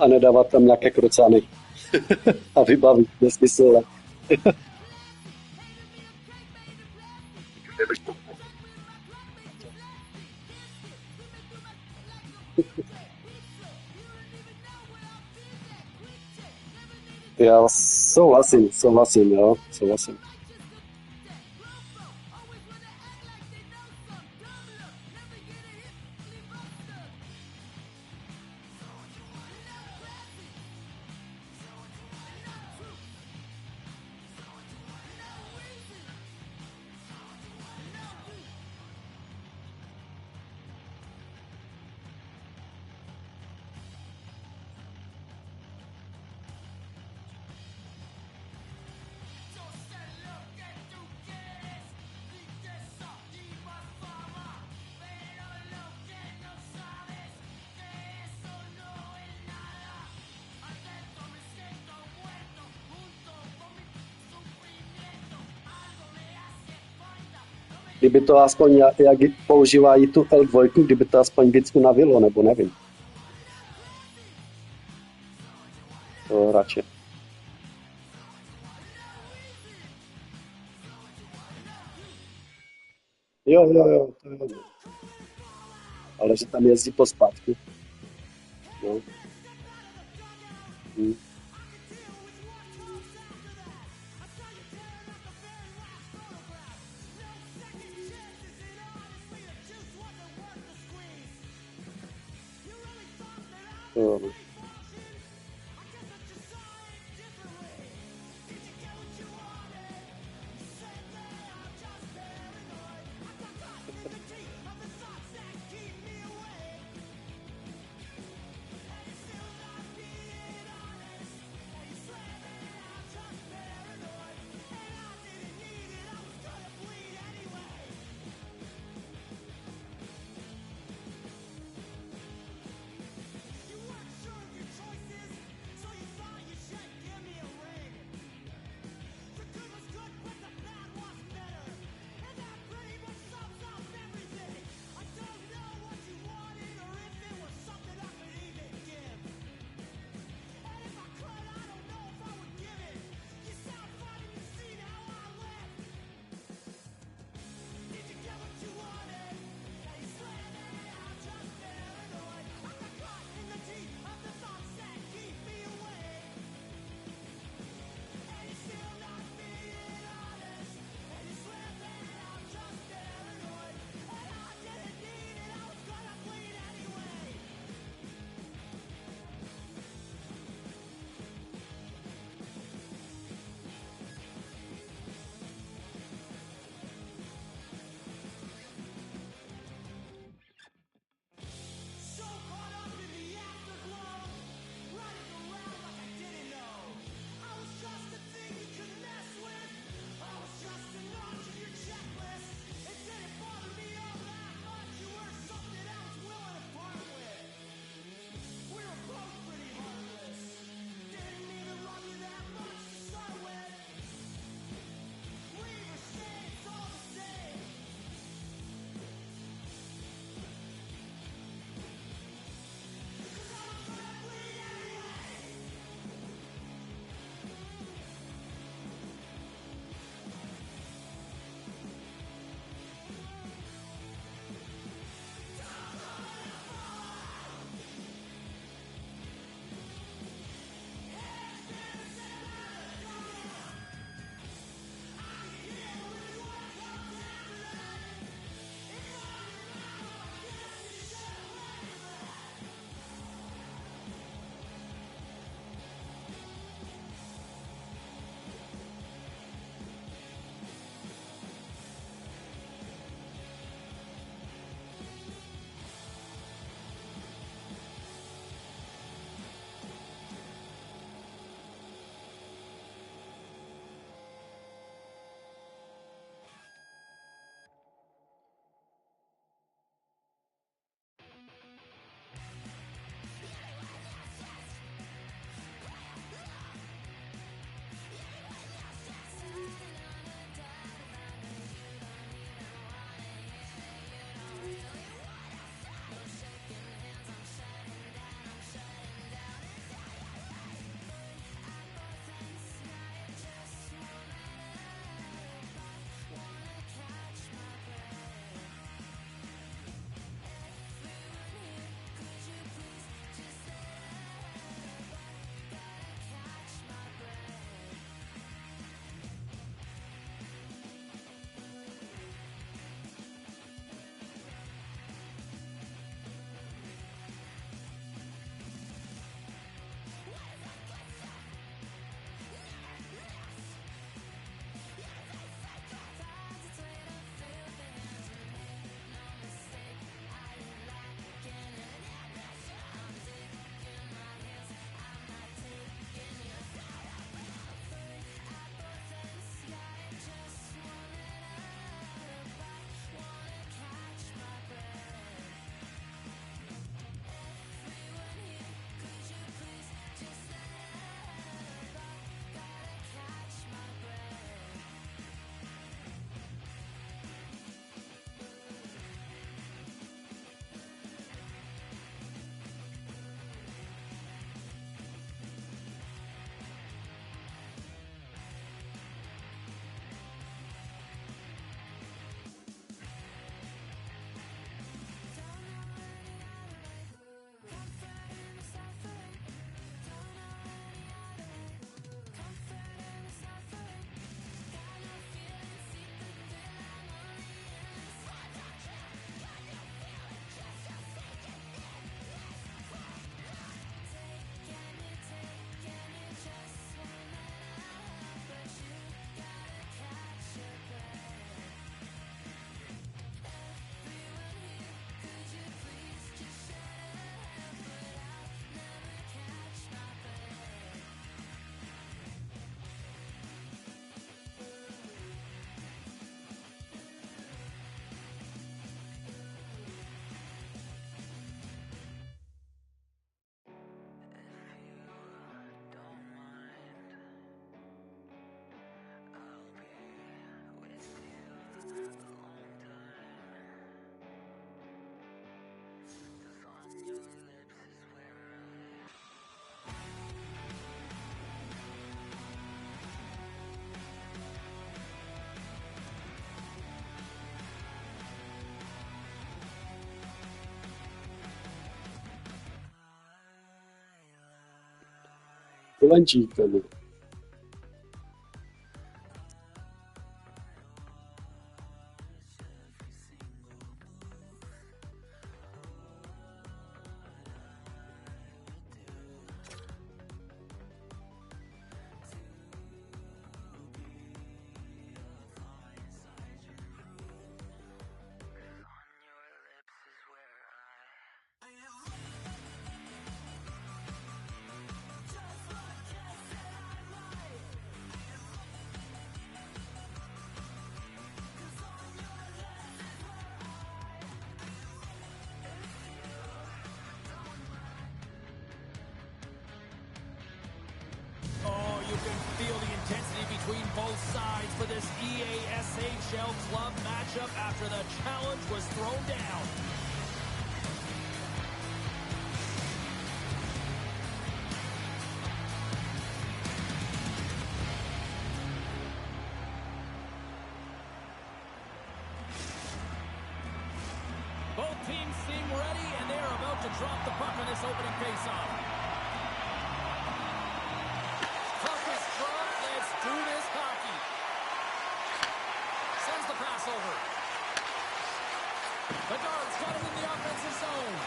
a nedávat tam nějaké krocány a vybavit nesmyslné. Já souhlasím, jo, souhlasím. Kdyby to aspoň, jak používají tu L2, kdyby to aspoň víc unavilo, nebo nevím. To radši. Jo, to je jedno. Ale že tam jezdí pospátku. No. Hm. Jo. Kolenčík to byl. Oh, you can feel the intensity between both sides for this EASHL club matchup after the challenge was thrown down. Both teams seem ready, and they are about to drop the puck on this opening faceoff. Puck is dropped. Let's do this hockey. Sends the pass over. Bedard's got him in the offensive zone.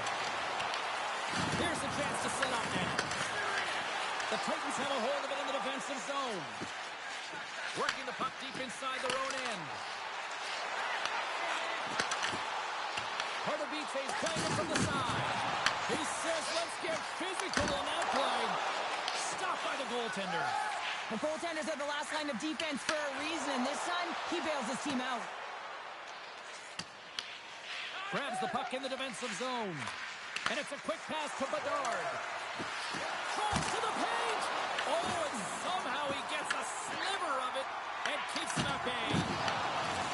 Here's the chance to set up now. The Titans have a hold of it in the defensive zone. Working the puck deep inside their own end. He's playing it from the side. He says, let's get physical on that play. Stopped by the goaltender. The goaltenders are the last line of defense for a reason, and this time, he bails his team out. Grabs the puck in the defensive zone. And it's a quick pass to Bedard. Falls to the paint. Oh, and somehow he gets a sliver of it and keeps him at bay.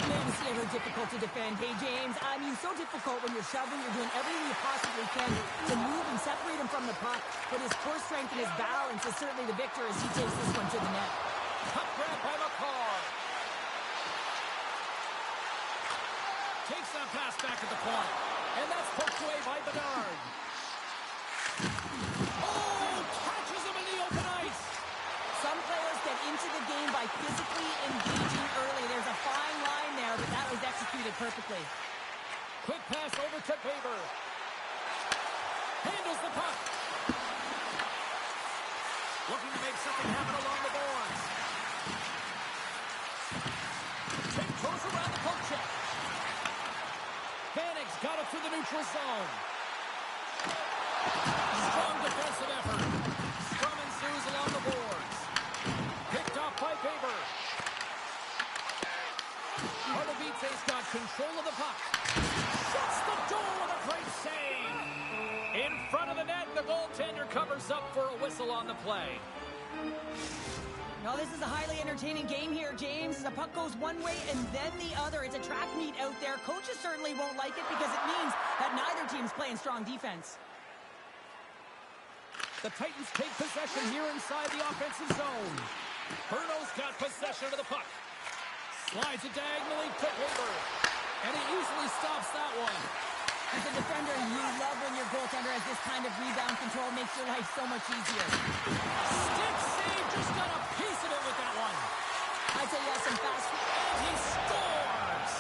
Man, it's never difficult to defend. Hey, James, I mean, so difficult when you're shoving, you're doing everything you possibly can to move and separate him from the puck. But his core strength and his balance is certainly the victor as he takes this one to the net. Puck grab by McCarr. Takes that pass back at the point. And that's poked away by Bedard. Oh, catches him in the open ice. Some players get into the game by physically engaging early. There's a fine line there, but that was executed perfectly. Quick pass over to Faber. Handles the puck. Looking to make something happen along the boards. Tiptoes around the poke check. Vanek's got it through the neutral zone. Strong defensive effort. Scrum ensues along the boards. Picked off by Faber. Pardubice's got control of the puck. Shuts the door with a great save. In front of the net, the goaltender covers up for a whistle on the play. Now, this is a highly entertaining game here, James. The puck goes one way and then the other. It's a track meet out there. Coaches certainly won't like it because it means that neither team's playing strong defense. The Titans take possession here inside the offensive zone. Berno's got possession of the puck. Slides it diagonally to Faber. And he easily stops that one. As a defender, you love when your goaltender has this kind of rebound control. Makes your life so much easier. Stick save, just got a piece of it with that one. I'd say yes, and fast. And he scores!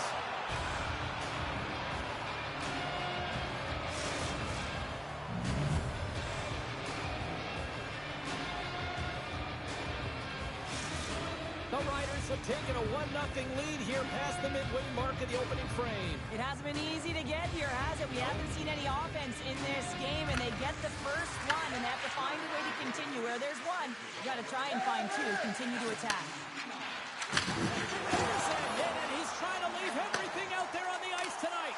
The Riders have taken a 1-0 lead here past the midway mark of the opening frame. It hasn't been easy to get here, has it? We haven't seen any offense in this game, and they get the first one, and they have to find a way to continue. Where there's one, you got to try and find two, continue to attack. Here's that hit, and he's trying to leave everything out there on the ice tonight.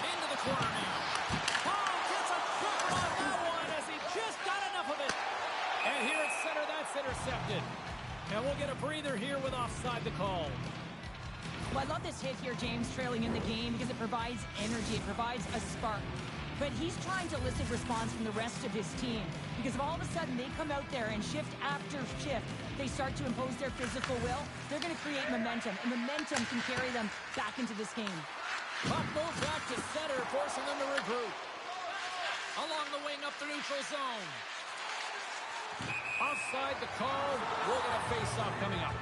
Into the corner now. Oh, gets a cover on that one as he just got enough of it. And here at center, that's intercepted. And we'll get a breather here with offside the call. Well, I love this hit here, James, trailing in the game because it provides energy. It provides a spark. But he's trying to elicit response from the rest of his team because if all of a sudden they come out there and shift after shift, they start to impose their physical will, they're going to create momentum, and momentum can carry them back into this game. Puck moves back to center, forcing them to regroup. Along the wing up the neutral zone. Offside the call. We'll get a face-off coming up.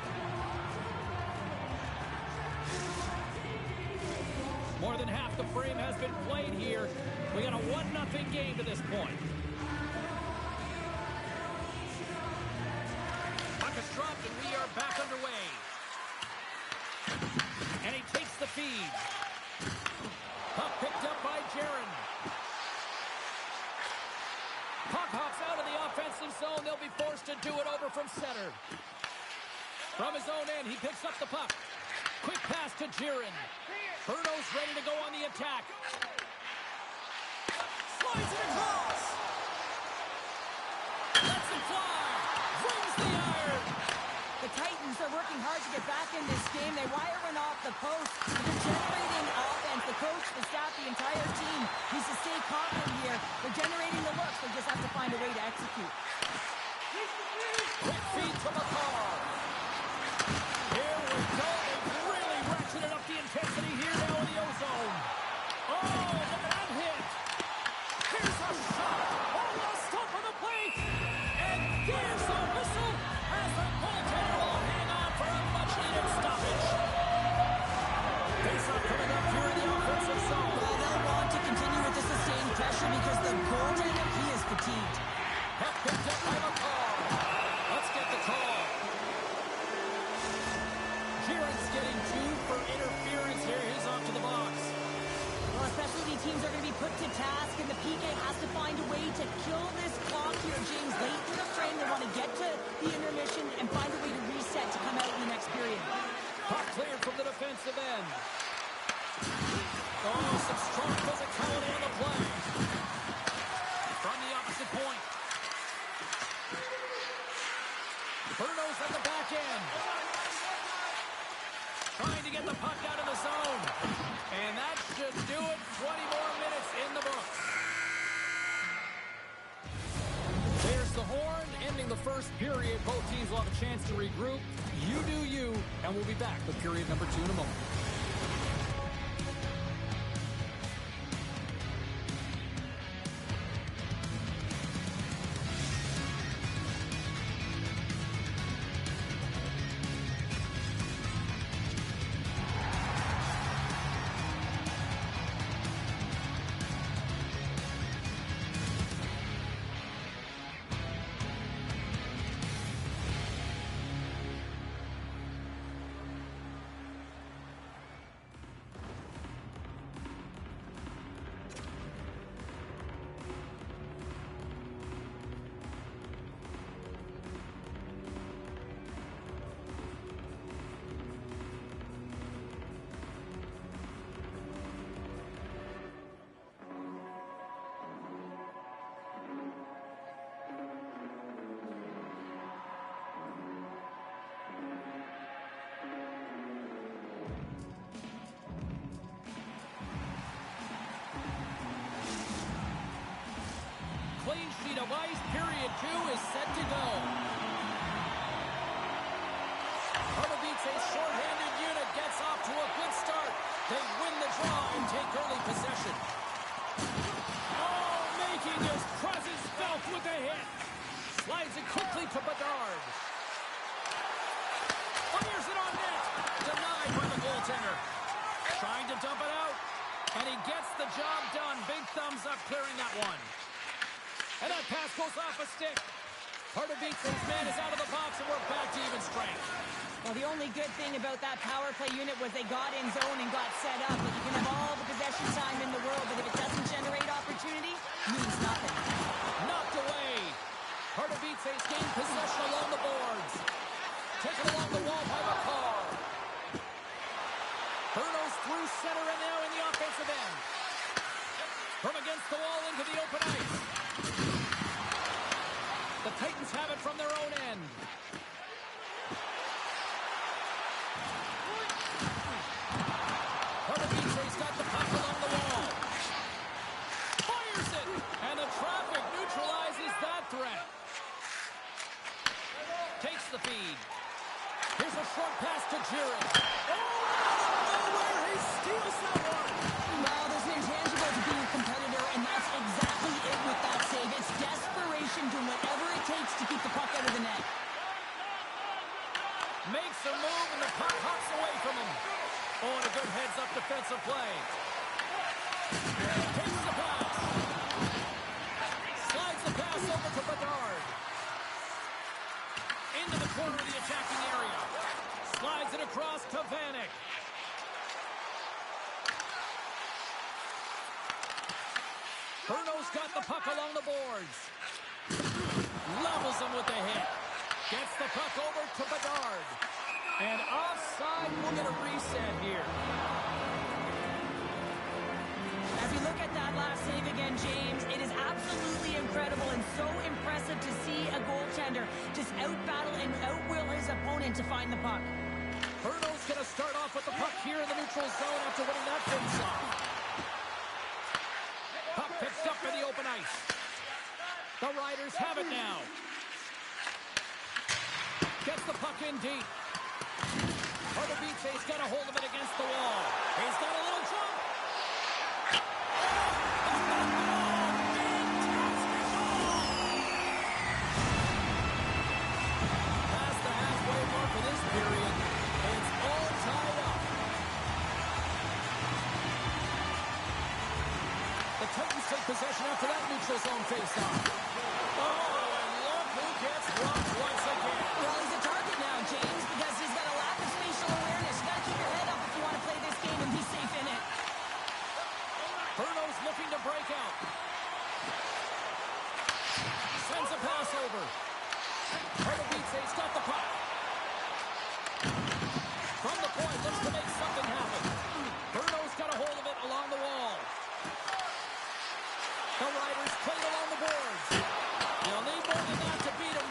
More than half the frame has been played here. We got a 1-0 game to this point. Puck is dropped and we are back underway. And he takes the feed. Puck picked up by Jaron. Puck hops out of the offensive zone. They'll be forced to do it over from center. From his own end, he picks up the puck. Quick pass to Jaron. Bruno's ready to go on the attack. Slides it across. Lets it fly. Rings the iron. The Titans are working hard to get back in this game. They wire one off the post. They're generating offense. The coach, the staff, the entire team needs to stay confident here. They're generating the looks. They just have to find a way to execute. Quick feed to McCall. Here we go. They've really ratcheted up the intensity here now in the ozone. Oh, look at that hit. Here's a shot. Oh, a stop on the plate. And there's a whistle as the goaltender will hang on for a much-needed stoppage. Face-off coming up here in the offensive zone. Well, they'll want to continue with the sustained pressure because the goaltender, he is fatigued. Puck picked up by McCall. Let's get the call. Jaron's getting 2 for interference here. He's off to the box. Well, specialty teams are going to be put to task, and the PK has to find a way to kill this clock here, James. Late in the frame, they want to get to the intermission and find a way to reset to come out in the next period. Puck cleared from the defensive end. Oh, some strong physicality on the play. From the opposite point. Bruno's at the back end. Trying to get the puck out of the zone. And that should do it. 20 more minutes in the books. There's the horn, ending the first period. Both teams will have a chance to regroup. You do you, and we'll be back with period number 2 in a moment. Clean sheet of ice. Period 2 is set to go. Pardubice's shorthanded unit gets off to a good start. They win the draw and take early possession. Oh, making his presence felt with a hit. Slides it quickly to Bedard. Fires it on net. Denied by the goaltender. Trying to dump it out. And he gets the job done. Big thumbs up clearing that one. And that pass goes off a stick. Pardubice's man is out of the box, and we're back to even strength. Well, the only good thing about that power play unit was they got in zone and got set up. But you can have all the possession time in the world, but if it doesn't generate opportunity, it means nothing. Knocked away. Pardubice's gained possession along the boards. Taken along the wall by McCall. Bruno's through center and now in the offensive end. From against the wall into the open ice. The Titans have it from their own end. Pardubice's got the puck along the wall. Fires it, and the traffic neutralizes that threat. Takes the feed. Here's a short pass to Jaron. Oh, where he steals that one. Well, there's an intangible to being a competitor, and that's exactly it with that save. It's desperation, doing whatever it takes to keep the puck out of the net. Makes a move, and the puck hops away from him. Oh, and a good heads-up defensive play. Takes the pass. Slides the pass over to Bedard. Into the corner of the attacking area. Slides it across to Vanek. Bruno's got the puck along the boards. Levels him with the hit. Gets the puck over to Bedard. And offside, we'll get a reset here. As we look at that last save again, James, it is absolutely incredible and so impressive to see a goaltender just out-battle and out-will his opponent to find the puck. Bruno's going to start off with the puck here in the neutral zone after winning that face-off. Puck picked up in the open ice. The Riders have it now. Gets the puck in deep. Pardubice's got a hold of it against the wall. He's got a little jump. Past the halfway mark of this period. It's all tied up. The Titans take possession after that neutral zone face-off. Oh, and look who gets rocked once again. Well, he's a target now, James, because he's got a lack of spatial awareness. You got to keep your head up if you want to play this game and be safe in it. Bruno's looking to break out. Sends a pass over. Pardubice's got the puck. From the point, looks to make something happen. Bruno's got a hold of it along the wall. The Riders play it along the boards. They'll need more than that to beat him.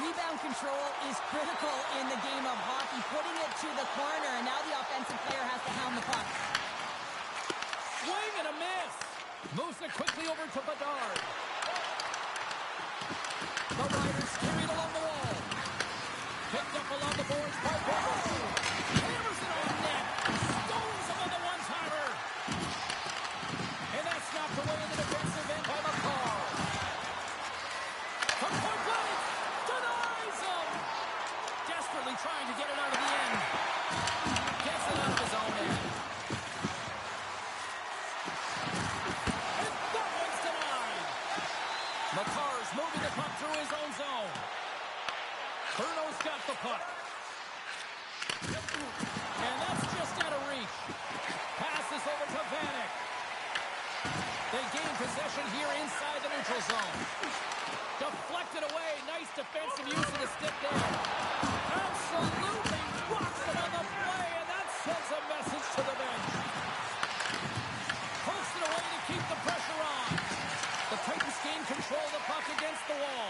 Rebound control is critical in the game of hockey. Putting it to the corner, and now the offensive player has to hound the puck. Swing and a miss. Moves it quickly over to Bedard. The Riders carry it along the wall. Picked up along the boards by Bobo. Hammers it on net. Stones him on the one-timer. And that's knocked away in the defensive end by McCall. From point blank. Denies him. Desperately trying to get it out of the end. Gets it out of his own end. And that one's denied. McCarr's moving the puck through his own zone. Bruno's got the puck. And that's just out of reach. Passes over to Vanek. They gain possession here inside the neutral zone. Deflected away. Nice defensive use of the stick there. Absolutely rocks it on the play, and that sends a message to the bench. Pokes it away to keep the pressure on. The Titans gain control of the puck against the wall.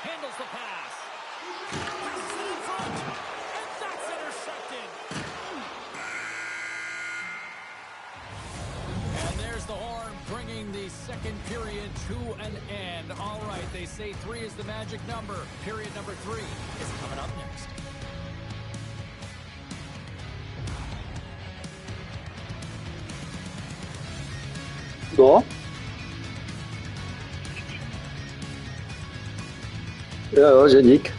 Handles the pass. Passes it in front. And that's intercepted. And there's the horn, bringing the second period to an end. All right, they say 3 is the magic number. Period number 3 is coming up next. No. Jo, že dík.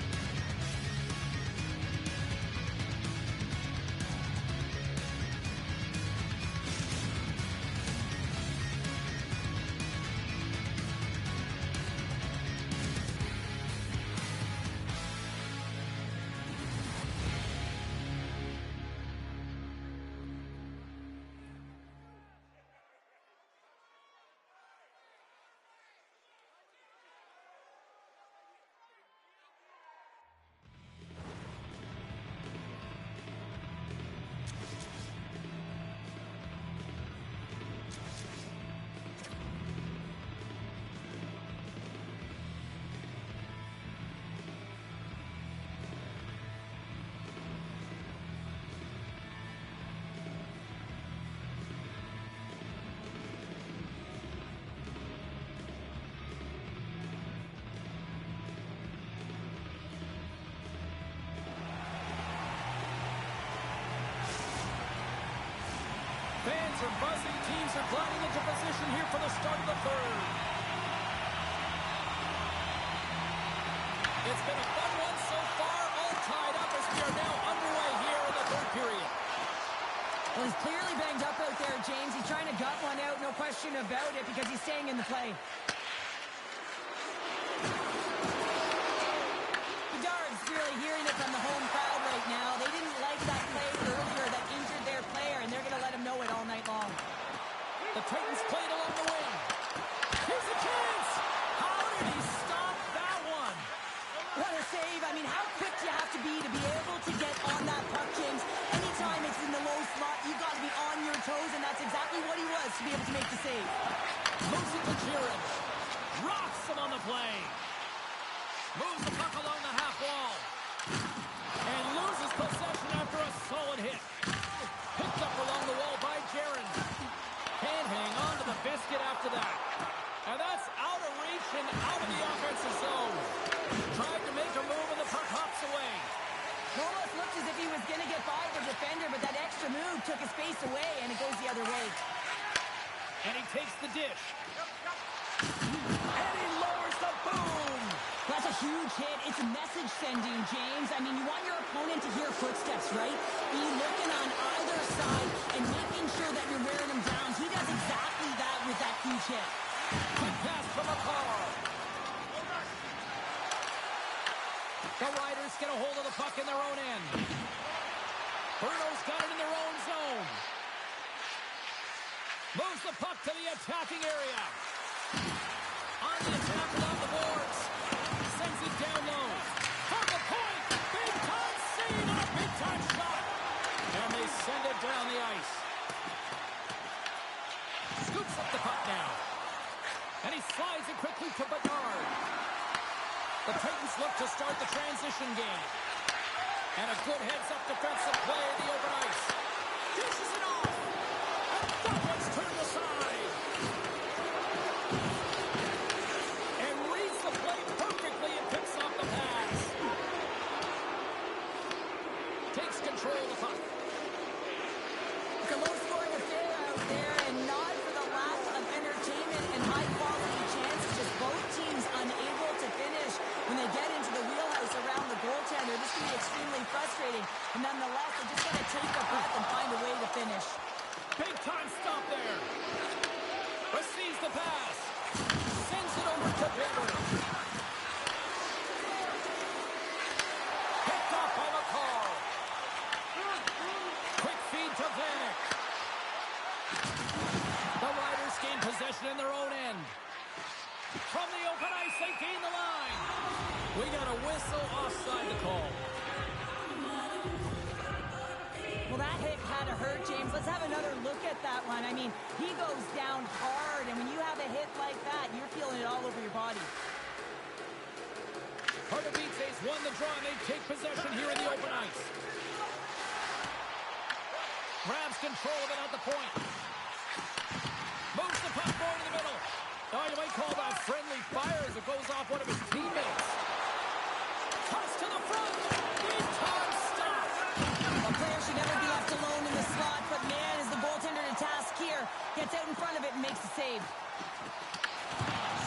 Fans are buzzing. Teams are gliding into position here for the start of the third. It's been a fun one so far, all tied up as we are now underway here in the third period. Well, he's clearly banged up out there, James. He's trying to gut one out, no question about it, because he's staying in the play. Bedard's really hearing it from the home crowd right now. They didn't like that play earlier that injured their player, and they're going to let him know it all night long. The Titans played along the wing. Here's a chance. How did he stop that one? What a save. I mean, how quick do you have to be able to get on that puck, James? Anytime it's in the low slot, you've got to be on your toes, and that's exactly what he was to be able to make the save. Moves it to Jiren. Rocks him on the play. Moves the puck along the half wall. And loses possession after a solid hit. Picked up along the wall by Jiren. Can't hang on to the biscuit after that. And that's out of reach and out of the offensive zone. Tried to make a move and the puck hops away. Almost looked as if he was going to get by the defender, but that extra move took his face away, and it goes the other way. And he takes the dish. And he lowers the boom. That's a huge hit. It's a message sending, James. I mean, you want your opponent to hear footsteps, right? Be looking on either side and making sure that you're wearing them down. He does exactly that with that huge hit. Quick pass from McCall. The Riders get a hold of the puck in their own end. Bruno's got it in their own zone. Moves the puck to the attacking area. On the attack along the boards. Sends it down low. From the point. Big time save and a big time shot. And they send it down the ice. Scoops up the puck now. And he slides it quickly to Bedard. The Titans look to start the transition game. And a good heads-up defensive play in the open ice. Dishes it off. And that one's turned aside. And reads the play perfectly and picks off the pass. Takes control of the puck. It's a low-scoring affair out there, and not for the lack of entertainment and high-quality chances. Just both teams unable to finish when they get into the wheelhouse around the goaltender. This can be extremely frustrating, and nonetheless, they just got to take a breath and find a way to finish. Big time stop there. Receives the pass. Sends it over to Bieber. Picked off by McCall. Quick feed to Vanek. The Riders gain possession in their own end. From the open ice, they gain the line. We got a whistle offside to call. Well, that hit had to hurt, James. Let's have another look at that one. I mean, he goes down hard, and when you have a hit like that, you're feeling it all over your body. Pardubice's won the draw, and they take possession here in the open ice. Grabs control of it at the point. Moves the puck forward in the middle. Now you might call that friendly fire as it goes off one of his teammates. Toss to the front. Big time stop. A player should never be left alone in the slot, but man, is the goaltender to task here. Gets out in front of it and makes the save.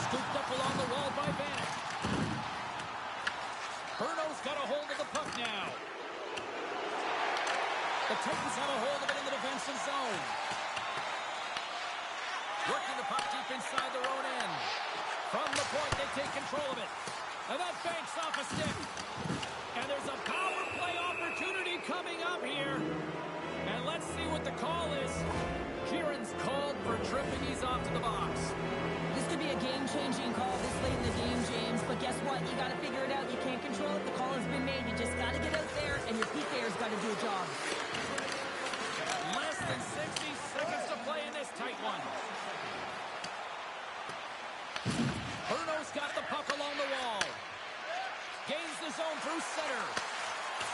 Scooped up along the wall by Vanek. Bruno's got a hold of the puck now. The Titans have a hold of it in the defensive zone. Working the puck deep inside their own end. From the point, they take control of it. And that banks off a stick. And there's a power play opportunity coming up here. And let's see what the call is. Kieran's called for tripping. He's off to the box. This could be a game-changing call this late in the game, James. But guess what? You got to figure it out. You can't control it. The call has been made. You just got to get out there, and your PK's got to do a job. Less than 60 seconds to play in this tight one. Bruno's got the puck along the wall. Gains the zone through center.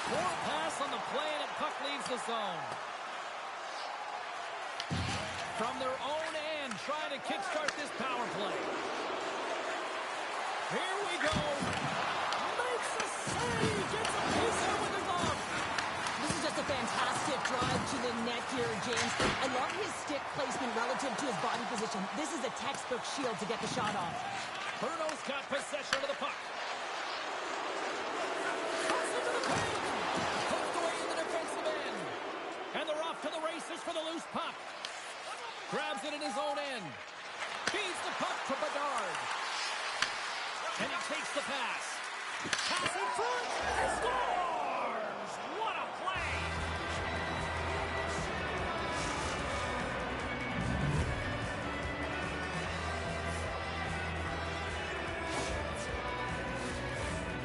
Poor pass on the play, and the puck leaves the zone. From their own end, trying to kickstart this power play. Here we go. Makes a save. Gets a piece out with the glove. This is just a fantastic drive to the net here, James. I love his stick placement relative to his body position. This is a textbook shield to get the shot off. Bruno's got possession of the puck. Passing through it, he scores! What a play!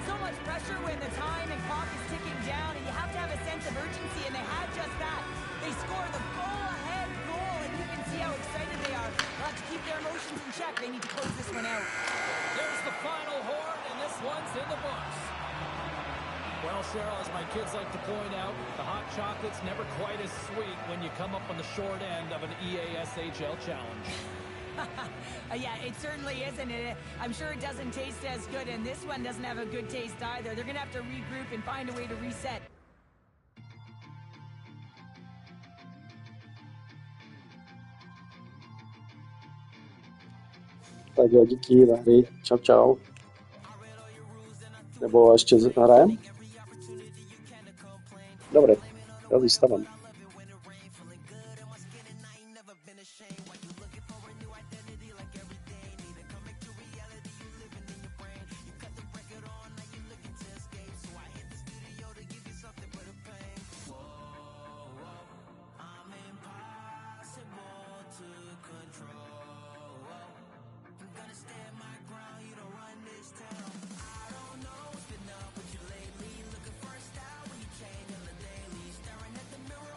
So much pressure when the time and clock is ticking down, and you have to have a sense of urgency, and they had just that. They score the goal-ahead goal, and you can see how excited they are. They'll have to keep their emotions in check. They need to close this one out. There's the final horn, and this one's in the books. Well, Cheryl, as my kids like to point out, the hot chocolate's never quite as sweet when you come up on the short end of an EASHL challenge. Yeah, it certainly isn't. I'm sure it doesn't taste as good, and this one doesn't have a good taste either. They're going to have to regroup and find a way to reset. Tak jo, díky, Vahry. Čau, čau. Nebo ještě hrajem? Dobré, já vystavám. Staring at the mirror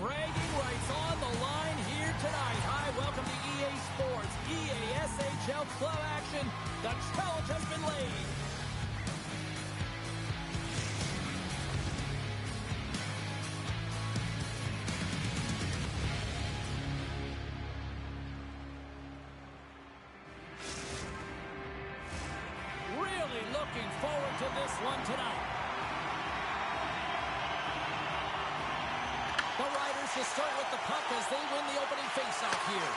Bragging rights on the line here tonight. Hi, welcome to EA Sports, EA SHL Club action. The challenge has been laid. Really looking forward to this one tonight. The Riders will start with the puck as they win the opening faceoff here.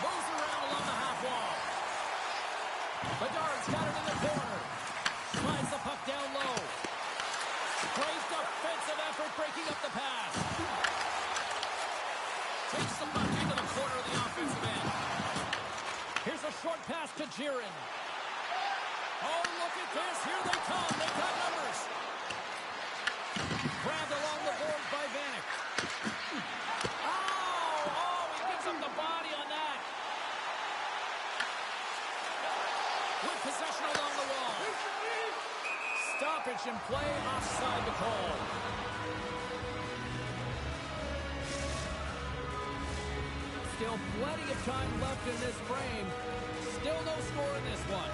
Moves around along the half wall. Bedard's got it in the corner. Slides the puck down low. Great defensive effort breaking up the pass. Takes the puck into the corner of the offensive end. Here's a short pass to Jiren. Oh, look at this. Here they come. They got numbers. Grabbed along the boards by Vanek. Oh, he gives him the body on that. With possession along the wall. Stoppage in play, offside the call. Still plenty of time left in this frame. Still no score in this one.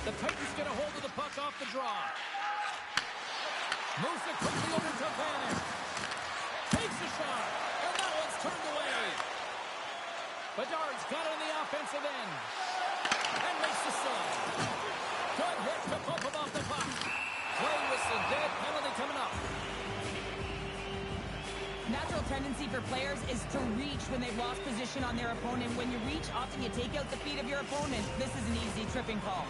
The Titans get a hold of the puck off the draw. Moves it quickly over to Vanek. Takes a shot, and that one's turned away. Bedard's got it on the offensive end. And makes the save. Good hit to bump him off the puck. Play whistle dead, penalty coming up. Natural tendency for players is to reach when they've lost position on their opponent. When you reach, often you take out the feet of your opponent. This is an easy tripping call.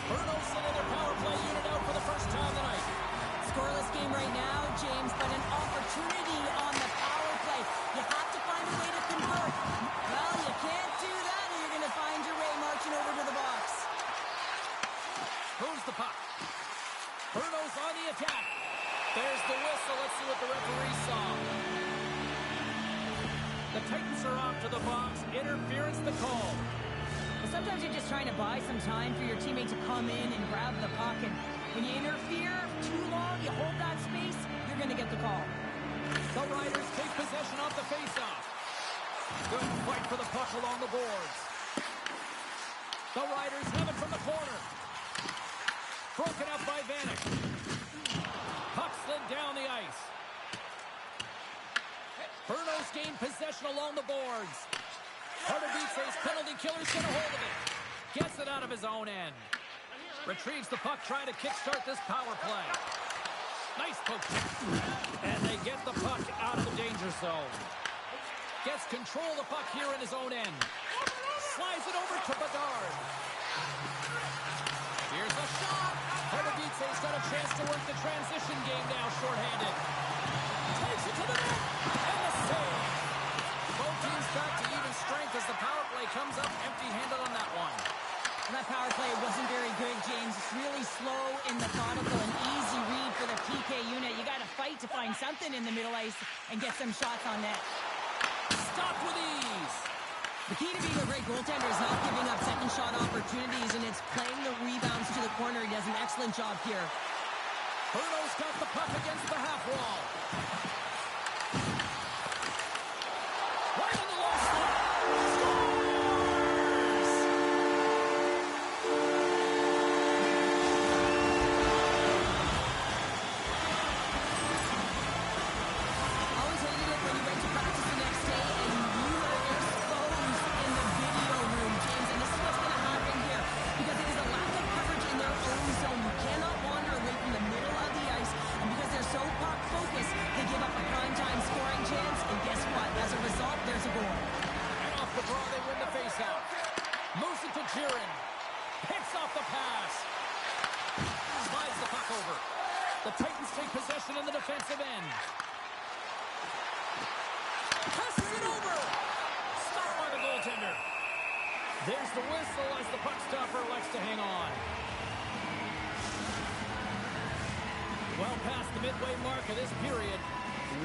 Bruno's sending their power play unit out for the first time tonight. Scoreless game right now, James, but an opportunity on the power play. You have to find a way to convert. Well, you can't do that, or you're going to find your way marching over to the box. Who's the puck? Bruno's on the attack. There's the whistle. Let's see what the referee saw. The Titans are off to the box. Interference the call. Well, sometimes you're just trying to buy some time for your teammate to come in and grab the puck. And when you interfere too long, you hold that space, you're going to get the call. The Riders take possession off the faceoff. Good fight for the puck along the boards. The Riders have it from the corner. Broken up by Vanek. Puck slid down the ice. Bruno's gained possession along the boards. Pardubice's penalty killer's got a hold of it. Gets it out of his own end. Retrieves the puck, trying to kickstart this power play. Nice poke. And they get the puck out of the danger zone. Gets control of the puck here in his own end. Slides it over to Bedard. Here's a shot. Pardubice's got a chance to work the transition game now, shorthanded. Takes it to the net. And the save. Both teams back to even strength as the power play comes up empty-handed on that one. And that power play wasn't very good, James. It's really slow and methodical, an easy read for the PK unit. You got to fight to find something in the middle ice and get some shots on net. Stopped with ease. The key to being a great goaltender is not giving up second shot opportunities, and it's playing the rebounds to the corner. He does an excellent job here. Bruno's got the puck against the half wall. Right on the low slot. Scores! Always hated it when you went to practice the next day and you were exposed in the video room, James. And this is what's going to happen here, because it is a lack of coverage in their own zone. You cannot wander away from the middle of the ice, and because they're so puck focused, they give up a prime-time scoring chance, and guess what? As a result, there's a goal. And off the draw, they win the faceoff. Moves it to Jiren. Picks off the pass. Slides the puck over. The Titans take possession in the defensive end. Passes it over. Stopped by the goaltender. There's the whistle as the puck stopper likes to hang on. Well past the midway mark of this period.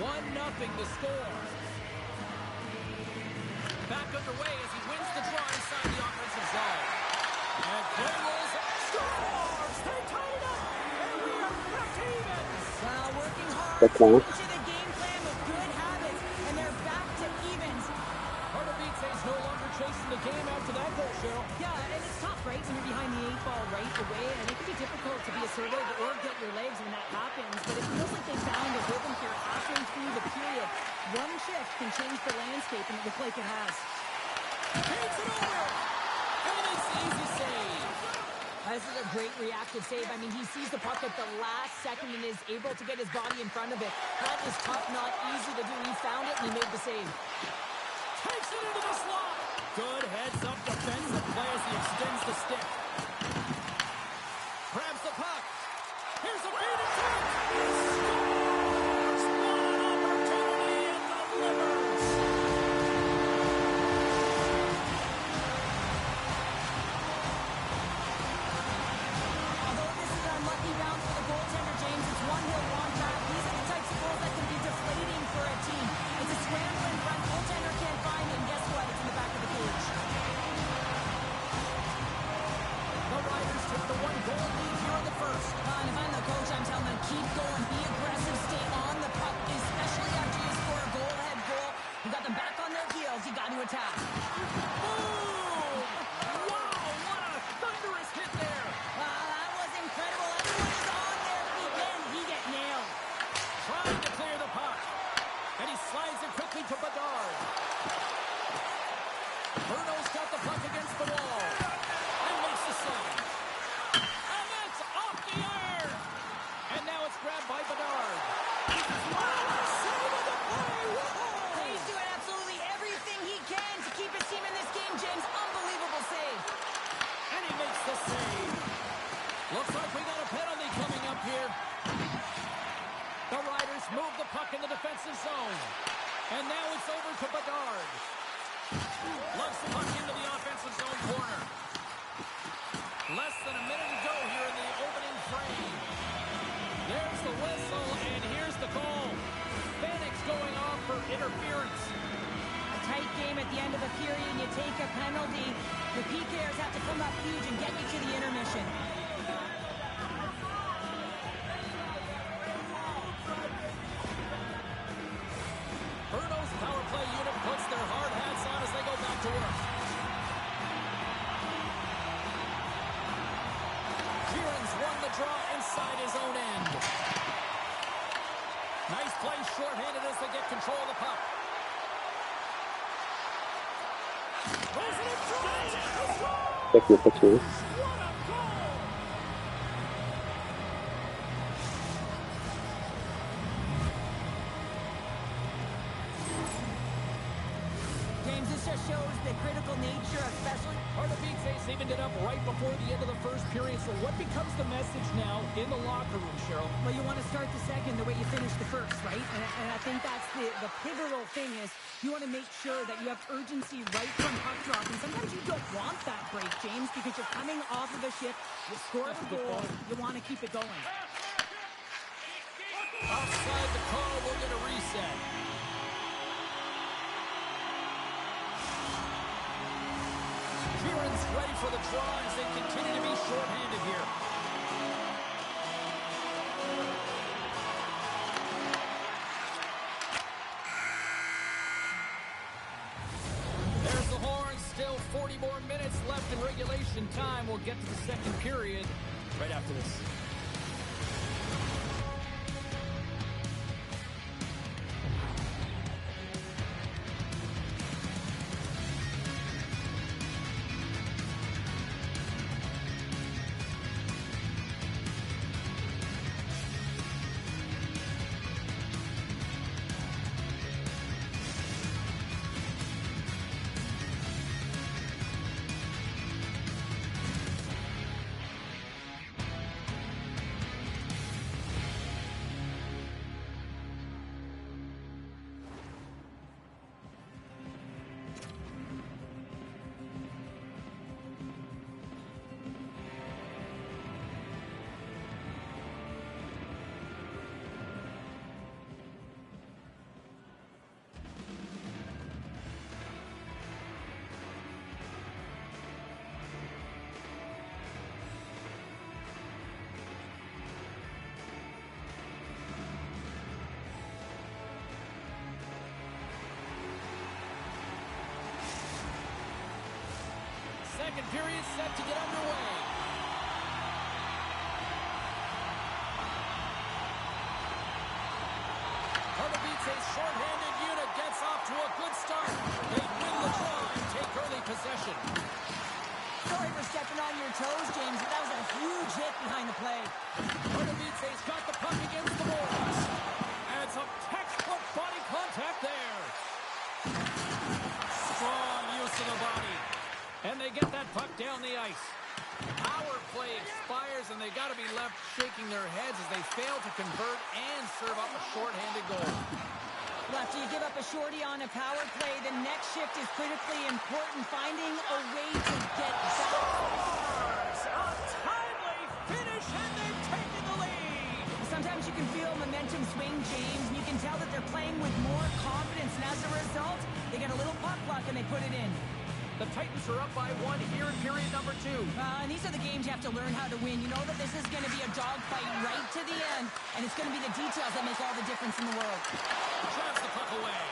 1-0 to score. Back underway as he wins the draw inside the offensive zone. And play rolls. Scores! They tied it up! And we are back to even! Working hard pěkná. to the game plan with good habits, and they're back to evens. Pardubice's no longer chasing the game after that goal, Cheryl. Yeah, and it's tough, right, when you're behind the 8 ball right away, and it can be difficult to be assertive or get your legs when that happens, but it feels like they found a rhythm here halfway through the period. One shift can change the landscape, and it looks like it has. Takes it over. And it's the easy save. This is a great reactive save. I mean, he sees the puck at the last second and is able to get his body in front of it. That is tough, not easy to do. He found it, and he made the save. Takes it into the slot. Good heads-up defensive play as he extends the stick. Grabs the puck. Here's a feed attack. Scores! What an opportunity and delivers. Although this is an unlucky bounce for the goaltender, James, it's one he'll want back. These are the types of goals that can be deflating for a team. It's a scramble in front. Goaltender can't find it, and guess what? It's in the back of the cage. The Riders took the one-goal lead here in the first. And if I'm the coach, I'm telling them, keep going, be aggressive, stay on the puck, especially after you score a goal-ahead goal. You got them back on their heels. You got to attack. Boom! Wow, what a thunderous hit there. That was incredible. Everyone is on their feet. Then he get nailed. Trying to clear the puck. And he slides it quickly to Bedard. Bruno's got the puck against the wall. And makes the save. And that's off the iron. And now it's grabbed by Bedard. Save of the play. Whoa! He's doing absolutely everything he can to keep his team in this game, James. Unbelievable save. And he makes the save. Looks like we got a penalty coming up here. The Riders move the puck in the defensive zone. And now it's over to Bedard. Loves the puck into the offensive zone corner. Less than a minute to go here in the opening frame. There's the whistle, and here's the call. Phoenix going off for interference. A tight game at the end of the period, and you take a penalty. The PKers have to come up huge and get you to the intermission. Bruno's power play unit puts their hard hats on as they go back to work. Kieran's won the draw inside his own end. Nice play shorthanded as they get control of the puck. Throws it in front. Pěkně, pěkně. What a goal! James, this just shows the critical nature, especially. Pardubice evened it up right before the end of the first period. So what becomes the message now in the locker room, Cheryl? Well, you want to start the second the way you finished the first, right? And I think that's the pivotal thing is you want to make sure that you have urgency right from puck drop. And sometimes you don't want that break, James, because you're coming off of a shift. You score the goal. You want to keep it going. Offside the call. We'll get a reset. Kieran's ready for the draw as they continue to be shorthanded here. There's the horn. Still 40 more minutes left in regulation time. We'll get to the second period right after this. second period set to get underway. Pardubice's short-handed unit gets off to a good start. They win the draw and take early possession. Sorry for stepping on your toes, James, but that was a huge hit behind the play. Pardubice's got the puck against the boards. And some textbook body contact there. Strong use of the body. And they get that puck down the ice. Power play expires, and they got to be left shaking their heads as they fail to convert and serve up a short-handed goal. Well, after you give up a shorty on a power play, the next shift is critically important, finding a way to get back. A timely finish, and they've taken the lead. Sometimes you can feel momentum swing, James, and you can tell that they're playing with more confidence, and as a result, they get a little puck luck and they put it in. The Titans are up by 1 here in period number 2. And these are the games you have to learn how to win. You know that this is going to be a dogfight right to the end, and it's going to be the details that make all the difference in the world. Drives the puck away.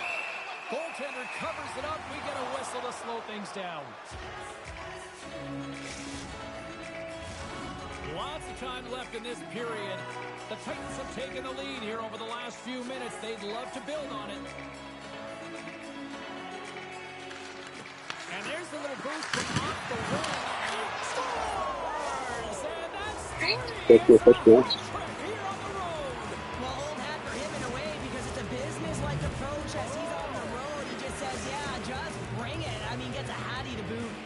Goaltender covers it up. We get a whistle to slow things down. Lots of time left in this period. The Titans have taken the lead here over the last few minutes. They'd love to build on it. And there's a little boost from off the wing. Scores! And that's 3. Thank you, thank you. Here on the road. Well, old hat for him in a way because it's a business-like approach as he's on the road. He just says, yeah, just bring it. I mean, gets a hattie to boot.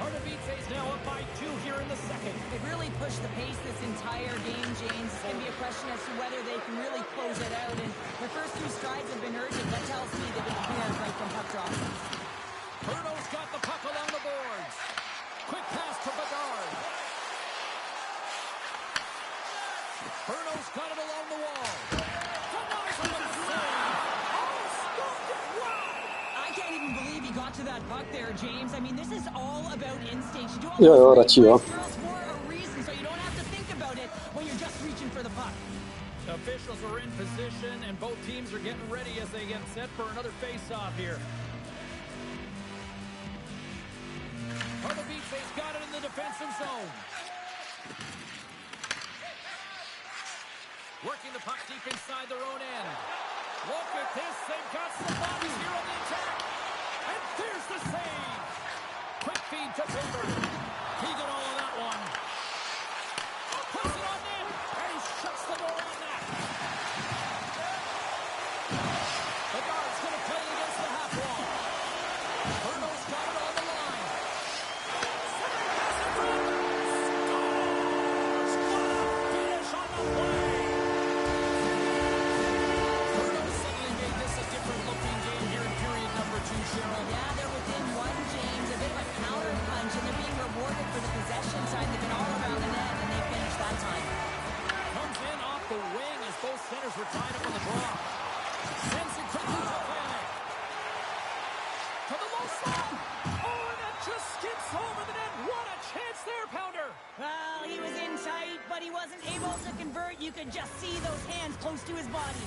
Pardubice's now up by 2 here in the second. They've really pushed the pace this entire game, James. It's going to be a question as to whether they can really close it out. And their first 2 strides have been urgent. That tells me they've been prepared right from puck drop. Bruno's got the puck along the boards. Quick pass to Bedard. Bruno's got it along the wall. Denies him with the save. Oh, scooped it wide. I can't even believe he got to that puck there, James. I mean, this is all about instinct. You do all Jo, those radši jo. drills for a reason, so you don't have to think about it when you're just reaching for the puck. Officials are in position, and both teams are getting ready as they get set for another face-off here. Pardubice's got it in the defensive zone. Working the puck deep inside their own end. Look at this. They've got some bodies here on the attack. And there's the save. Quick feed to Faber. He got all of that one. Puts it on net. And he shuts the door on that. The guard's going to play it against the half wall. Bruno's got it on the line. Finish on the play. Bruno suddenly made this a different-looking game here in period number 2, Cheryl. Yeah, they're within 1, James. A bit of a counter punch, and they're being rewarded for the possession time. They've been all around the net, and they finished that time. Comes in off the wing as both centers were tied up on the draw. Sends it quickly to Vanek. To the low slot. Oh, and that just skips over the net. What a chance there, Pounder. Well, he was in tight, but he wasn't able to convert. You could just see those hands close to his body.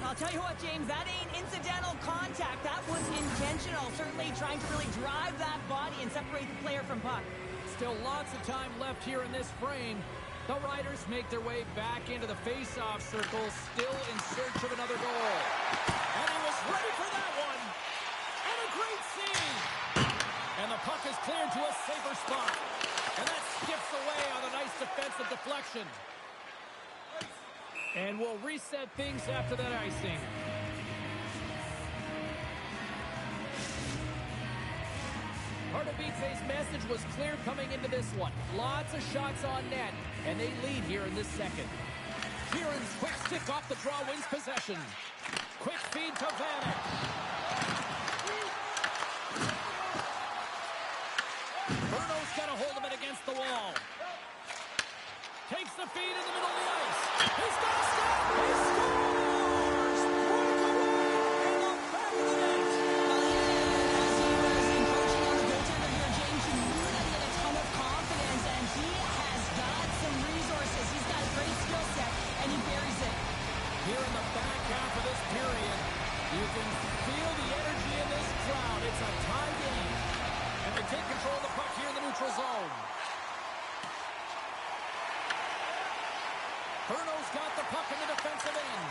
I'll tell you what, James, that ain't incidental contact. That was intentional, certainly trying to really drive that body and separate the player from puck. Still lots of time left here in this frame. The Riders make their way back into the face-off circle, still in search of another goal. And he was ready for that one. And a great save. And the puck is cleared to a safer spot. And that skips away on a nice defensive deflection. And we'll reset things after that icing. Pardubice's message was clear coming into this one. Lots of shots on net, and they lead here in this second. Kieran's quick stick off the draw wins possession. Quick feed to Vanek. Bruno's got a hold of it against the wall. Takes the feed in the middle of the ice. He's got a stop. He scores! Breakaway in the back of the net. As he was encroaching on the goaltender here, James, you knew that he had a ton of confidence, and he has got some resources. He's got a great skill set, and he buries it. Here in the back half of this period, you can feel the energy in this crowd. It's a tie game. And they take control of the puck here in the neutral zone. Bruno's got the puck in the defensive end.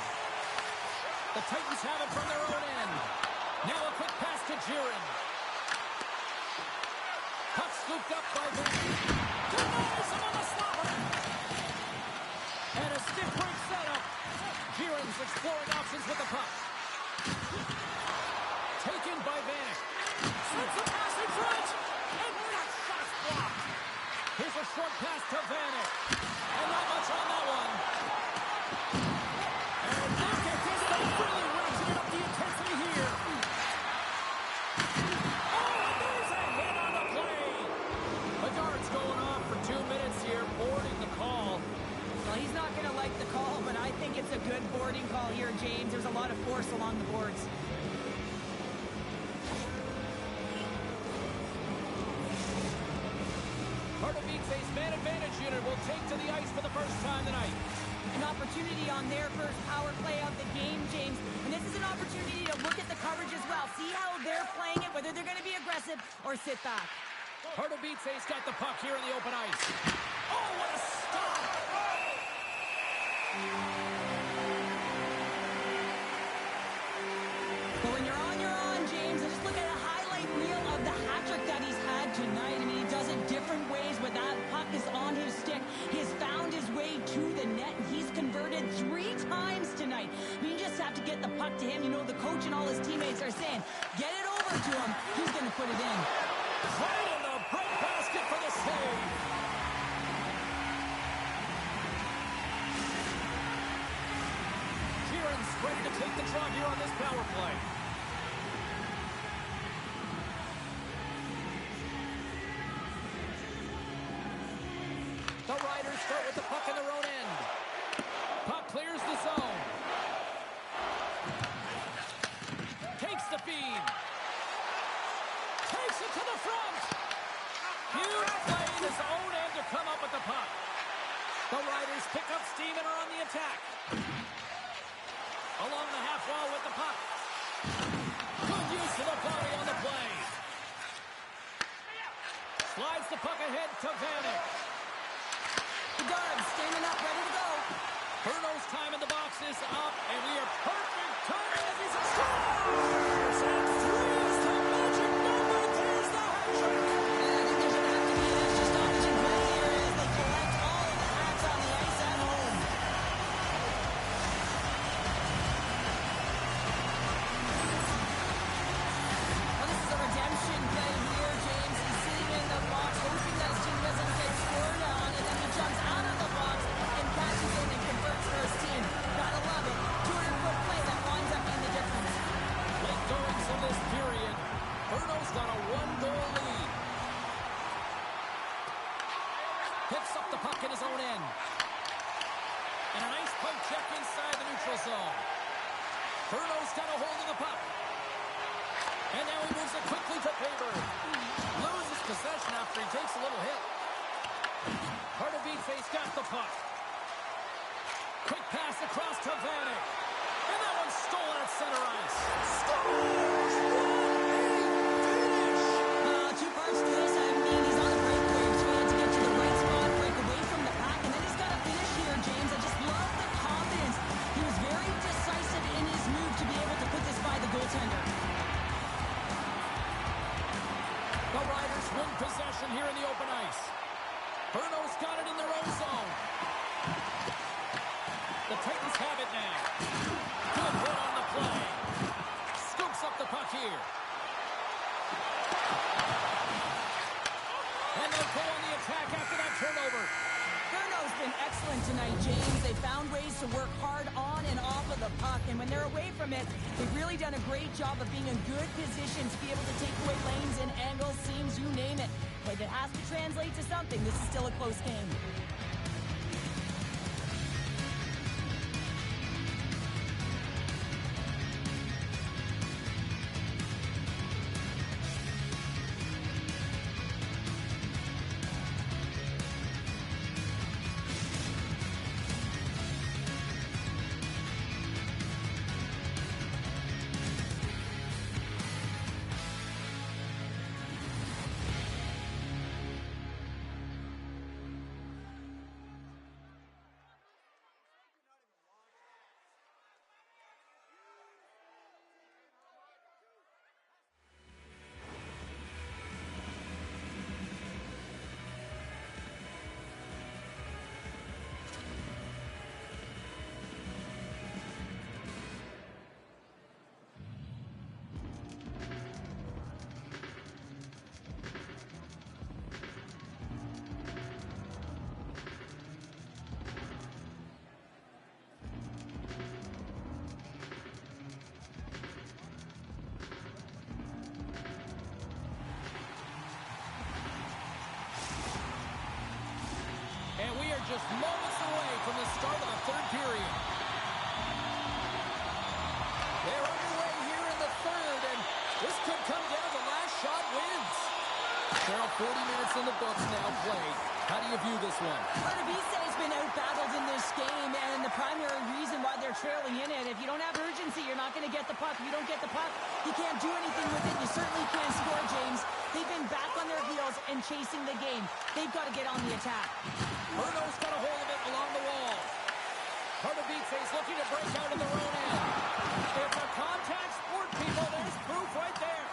The Titans have it from their own end. Now a quick pass to Jiren. Puck scooped up by Van. Denies him on the slapper. And a stiff break setup. Jiren's exploring options with the puck. Taken by Vanek. Sends a pass in front. And that shot's blocked. Here's a short pass to Vanek. And not much on that one. And look at this. They really ratcheted up the intensity here. Oh, and there's a hit on the play. Bedard's going off for 2 minutes here, boarding the call. Well, he's not going to like the call, but I think it's a good boarding call here, James. There's a lot of force along the boards. Pardubice's man advantage unit will take to the ice for the first time tonight. An opportunity on their first power play of the game, James. And this is an opportunity to look at the coverage as well. See how they're playing it, whether they're going to be aggressive or sit back. Pardubice's got the puck here in the open ice. Oh, what a stop! But when you're on, James. And just look at a highlight reel of the hat trick that he's had tonight. I mean, he does it different ways when that puck is on his stick. He has found his way to the net, and he's converted 3 times tonight. I mean, you just have to get the puck to him. You know, the coach and all his teammates are saying, get it over to him. He's going to put it in. Right in the break basket for the save. Jiren's ready to take the draw here on this power play. The Riders start with the puck in their own end. Puck clears the zone. Takes the feed. Takes it to the front. Huge play in his own end to come up with the puck. The Riders pick up steam and are on the attack. Along the half wall with the puck. Good use of the body on the play. Slides the puck ahead to Vanek. Bedard standing up, ready to go. Bruno's time in the box is up, and we are perfect timing as he's scores! And 3 is the magic number. There's the hat trick. And I think there should have to be an extra stoppage in play here as they collect all of the hats on the ice at home. Well, this is a redemption play here, James. He's sitting in the box, hoping that his team doesn't get scored on, and then he jumps out of the box and catches it and converts for his team. Gotta love it. 200-foot play that winds up being the difference. Late goings of this period. Bruno's got a 1-goal lead. Picks up the puck in his own end. And a nice poke check inside the neutral zone. Bruno's got a hold of the puck. And now he moves it quickly to Faber. Loses possession after he takes a little hit. Pardubice's got the puck. Quick pass across to Vanek. And that one's stolen at center ice. Scores! 1-8 finish! 2 parts to this. I mean, he's on the breakaway, so he had to get to the right spot, break away from the pack, and then he's got to finish here, James. I just love the confidence. He was very decisive in his move to be able to put this by the goaltender. The Riders win possession here in the open ice. Bruno's got it in their own zone. The Titans have it now. Good hit on the play. Scoops up the puck here. And they'll go on the attack after that turnover. Bruno's been excellent tonight, James. They found ways to work hard on and off of the puck, and when they're away from it, they've really done a great job of being in good position to be able to take away lanes and angles, seams, you name it. But if it has to translate to something, this is still a close game. third period. They're underway here in the third, and this could come down to last shot wins. There are 40 minutes in the books now played. How do you view this one? Pardubice has been out-battled in this game, and the primary reason why they're trailing in it, if you don't have urgency, you're not going to get the puck. If you don't get the puck, you can't do anything with it. You certainly can't score, James. They've been back on their heels and chasing the game. They've got to get on the attack. Bruno's got a hold of it along the wall. Pardubice is looking to break out in their own end. It's a contact sport, people. There's proof right there.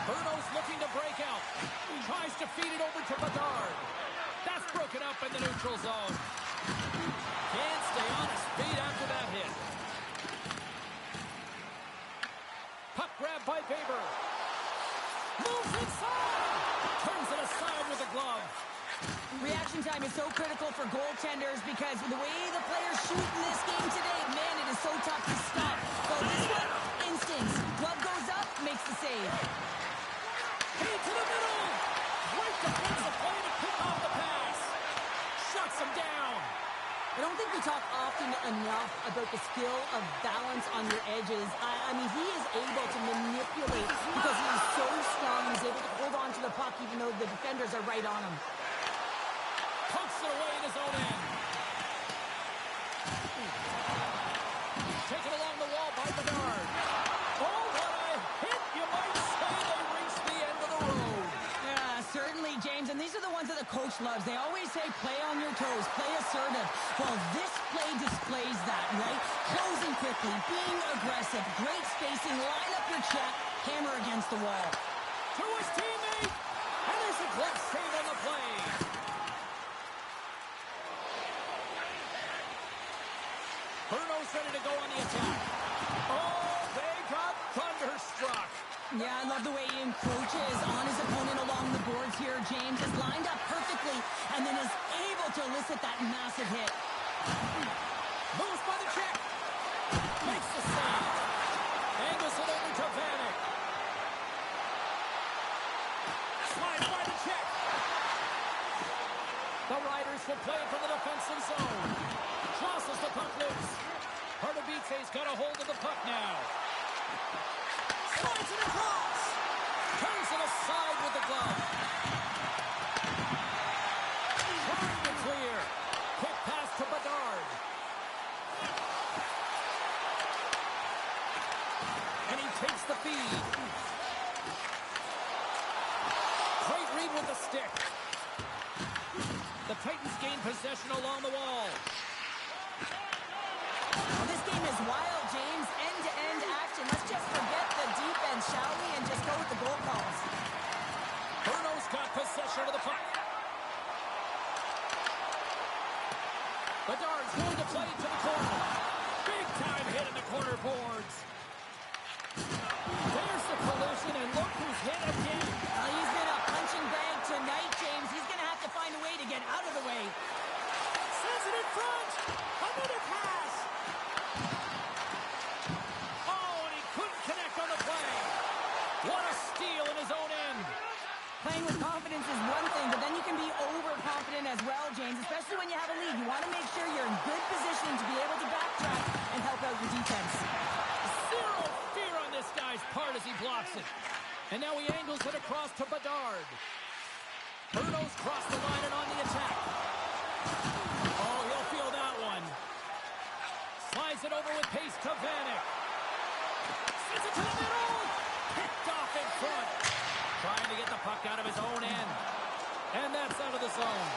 Bruno's looking to break out. Tries to feed it over to Bedard. That's broken up in the neutral zone. Can't stay on his feet after that hit. Puck grab by Baber. Moves inside. Turns it aside with a glove. Reaction time is so critical for goaltenders because the way the players shoot in this game today, man, it is so tough to stop. So this one, instincts. Glove goes up, makes the save. Hey, to the middle. Great defensive play to pick off the pass. Shuts him down. I don't think we talk often enough about the skill of balance on your edges. I mean, he is able to manipulate because he is so strong. He's able to hold on to the puck even though the defenders are right on him. Pokes it away in his own end. Taken along the wall by Bedard. Oh, what a hit! You might say they reached the end of the road. Yeah, certainly, James. And these are the ones that the coach loves. They always say, play on your toes, play assertive. Well, this play displays that, right? Closing quickly, being aggressive, great spacing, line up your check, hammer against the wall. To his teammate, and there's a glove save on the play. Bruno's ready to go on the attack. Oh, they got thunderstruck. Yeah, I love the way he encroaches on his opponent along the boards here. James is lined up perfectly and then is able to elicit that massive hit. Moves by the check. Makes the save. Angles it over to Vanek. Slides by the check. The Riders will play it from the defensive zone. Crosses the puck loose. Pardubice's got a hold of the puck now. Slides it across. Turns it aside with the glove. Trying to clear. Quick pass to Bedard. And he takes the feed. Great read with the stick. The Titans gain possession along the wall. Well, this game is wild, James. End-to-end action. Let's just forget the defense, shall we, and just go with the goal calls. Bruno's got possession of the puck. Bedard's going to play to the corner. Big-time hit in the corner boards. There's the collision, and look who's hit again. Well, he's been a punching bag tonight, James. He's going to have to find a way to get out of the way. Sends it in front. Another pass. Oh, and he couldn't connect on the play. What a steal in his own end. Playing with confidence is one thing, but then you can be overconfident as well, James, especially when you have a lead. You want to make sure you're in good positioning to be able to backtrack and help out your defense. Zero fear on this guy's part as he blocks it. And now he angles it across to Bedard. Bruno's crossed the line and on the attack. Oh, he'll feel that one. Slides it over with pace to Vanek. Sends it to the middle. Picked off in front. Trying to get the puck out of his own end. And that's out of the zone.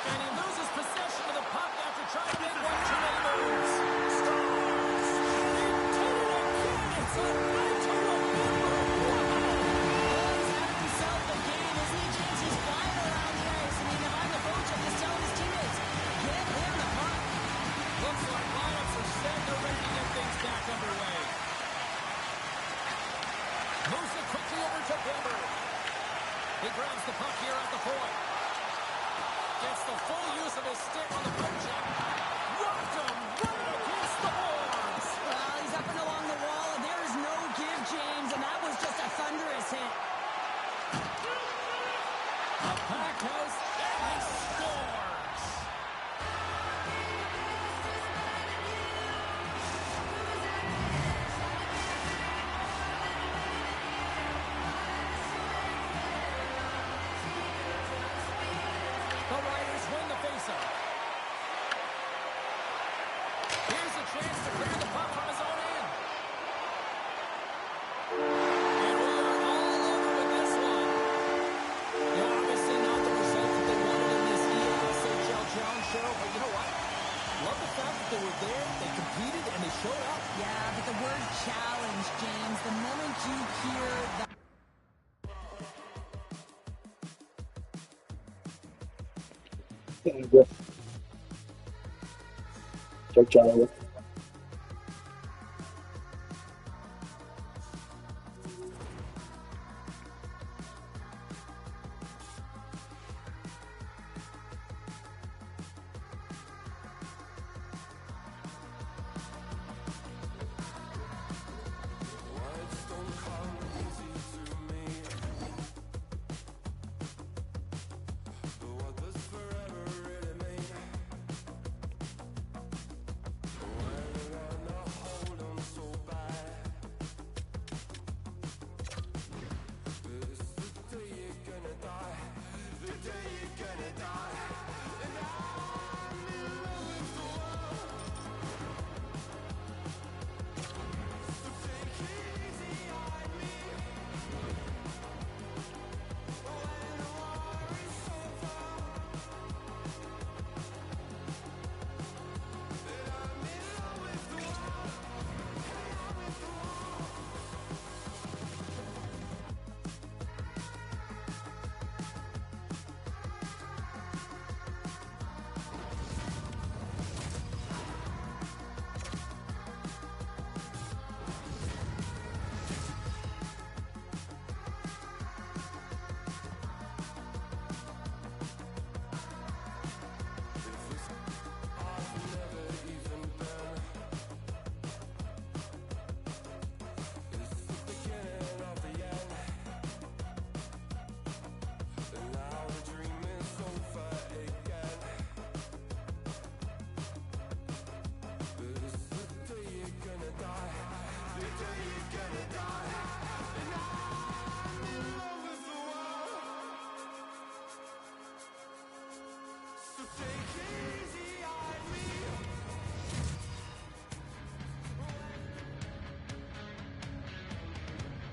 And he loses possession of the puck after trying to make one too many moves. Scores! He did it again! It's a night to remember! He's having himself a game, isn't he, James? He's flying around the ice. I mean, if I'm the coach, I'm just telling his teammates, get him the puck. Looks like lineups are set. They're ready to get things back underway. Moves it quickly over to Bomber. He grabs the puck here at the point. Gets the full use of his stick on the poke check. Rocked him right against the boards. Well, he's up and along the wall, and there is no give, James, and that was just a thunderous hit. A packed house, and he scores. Čau, čau.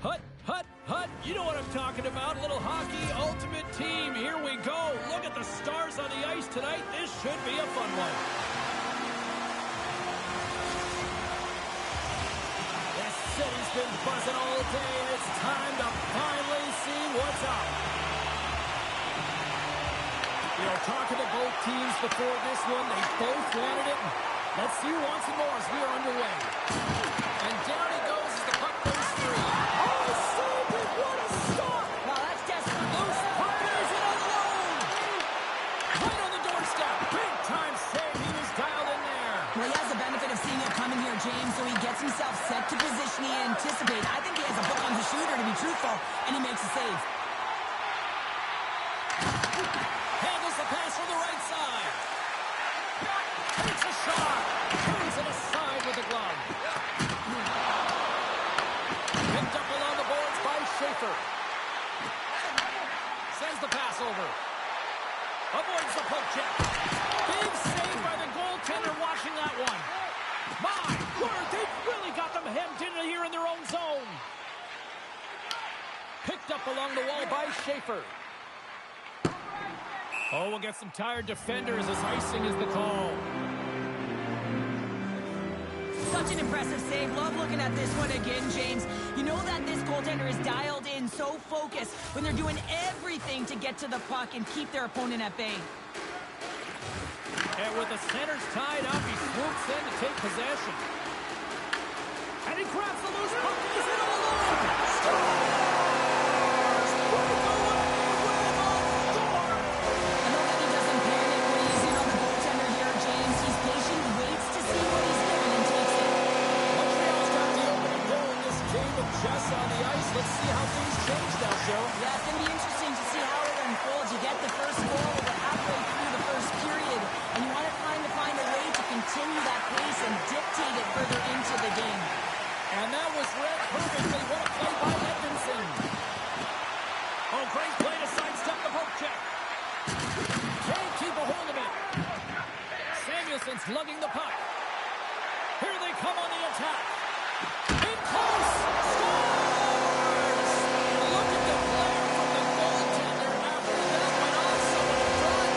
Hut, hut, hut. You know what I'm talking about. A little hockey ultimate team. Here we go. Look at the stars on the ice tonight. This should be a fun one. This city's been buzzing all day, and it's time to finally see what's up. You know, talking to both teams before this one, they both wanted it. Let's see who wants it more as we are underway. And down he goes as the puck goes free. Oh, save it! What a stop! Wow, that's desperate. Loose puck is it alone! Right on the doorstep. Big time save. He was dialed in there. Well, he has the benefit of seeing it coming here, James, so he gets himself set to position he anticipates. I think he has a book on the shooter, to be truthful, and he makes a save. Handles the pass from the right side. Takes a shot. Turns it aside with the glove. Picked up along the boards by Schaefer. Sends the pass over. Avoids the poke check. Big save by the goaltender watching that one. My word, they've really got them hemmed in here in their own zone. Picked up along the wall by Schaefer. Oh, we'll get some tired defenders as icing is the call. Such an impressive save. Love looking at this one again, James. You know that this goaltender is dialed in, so focused when they're doing everything to get to the puck and keep their opponent at bay. And with the centers tied up, he swoops in to take possession. And he grabs the loose puck and he's in all alone. Scores! Break away with a score! I know that he doesn't panic when he's in on the goaltender here, James. He's patient, waits to see what he's given and takes it. Montreal's got the opening goal in this game with Jess on the ice. Let's see how things change now, Cheryl. Yeah, it's going to be interesting to see how it unfolds. You get the first goal about halfway through the first period, and you want to find a way to continue that pace and dictate it further into the game. And that was read perfectly. What a play by Edmondson. Oh, great play to sidestep the poke check. Can't keep a hold of it. Samuelson's lugging the puck. Here they come on the attack. In close. Scores! Look at the glare from the goaltender after that went off someone in front.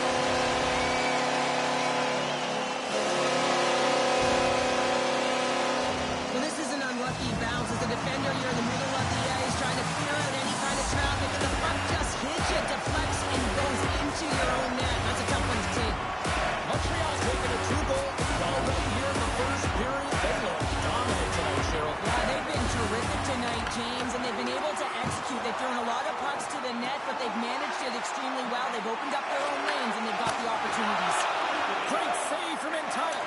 Well, this is an unlucky bounce. As a defender, you're in the middle of the ice trying to clear out any kind of traffic, and the puck just hits you, deflects, and goes into your own net. That's a tough one to take. taken a 2-goal lead already here in the first period. They look dominant tonight, Cheryl. Yeah, they've been terrific tonight, James, and they've been able to execute. They've thrown a lot of pucks to the net, but they've managed it extremely well. They've opened up their own lanes, and they've got the opportunities. Great save from Entire.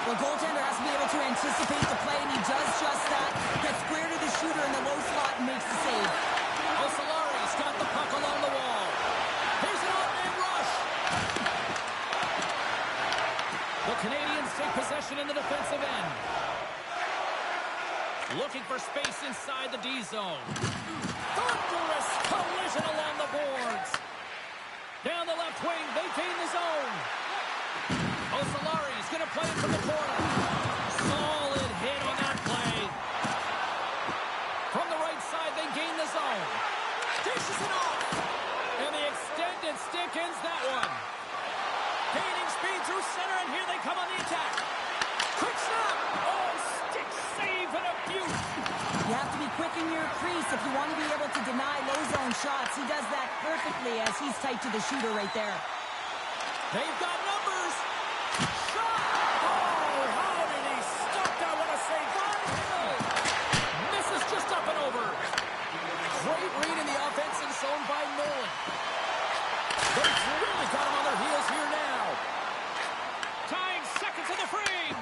The goaltender has to be able to anticipate the play, and he does just that. Gets square to the shooter in the low slot and makes the save. Osalari's got the puck along the wall. Here's an off-man rush. The Canadians take possession in the defensive end. Looking for space inside the D zone. Thunderous collision along the boards. Down the left wing, they gain the zone. Osalari's going to play it from the corner. Solid hit on that play. From the right side, they gain the zone. Dishes it off. And the extended stick ends that one. Gaining speed through center, and here they come on the attack. Quick snap. Oh, stick save and a beaut. You have to be quick in your crease if you want to be able to deny low zone shots. He does that perfectly as he's tight to the shooter right there. They've got numbers. Shot! Oh, how did he stop that? What a save by Hill. Misses just up and over. Great read in the offensive zone by Nolan. They've really got him on their heels here now. Tying seconds in the frame.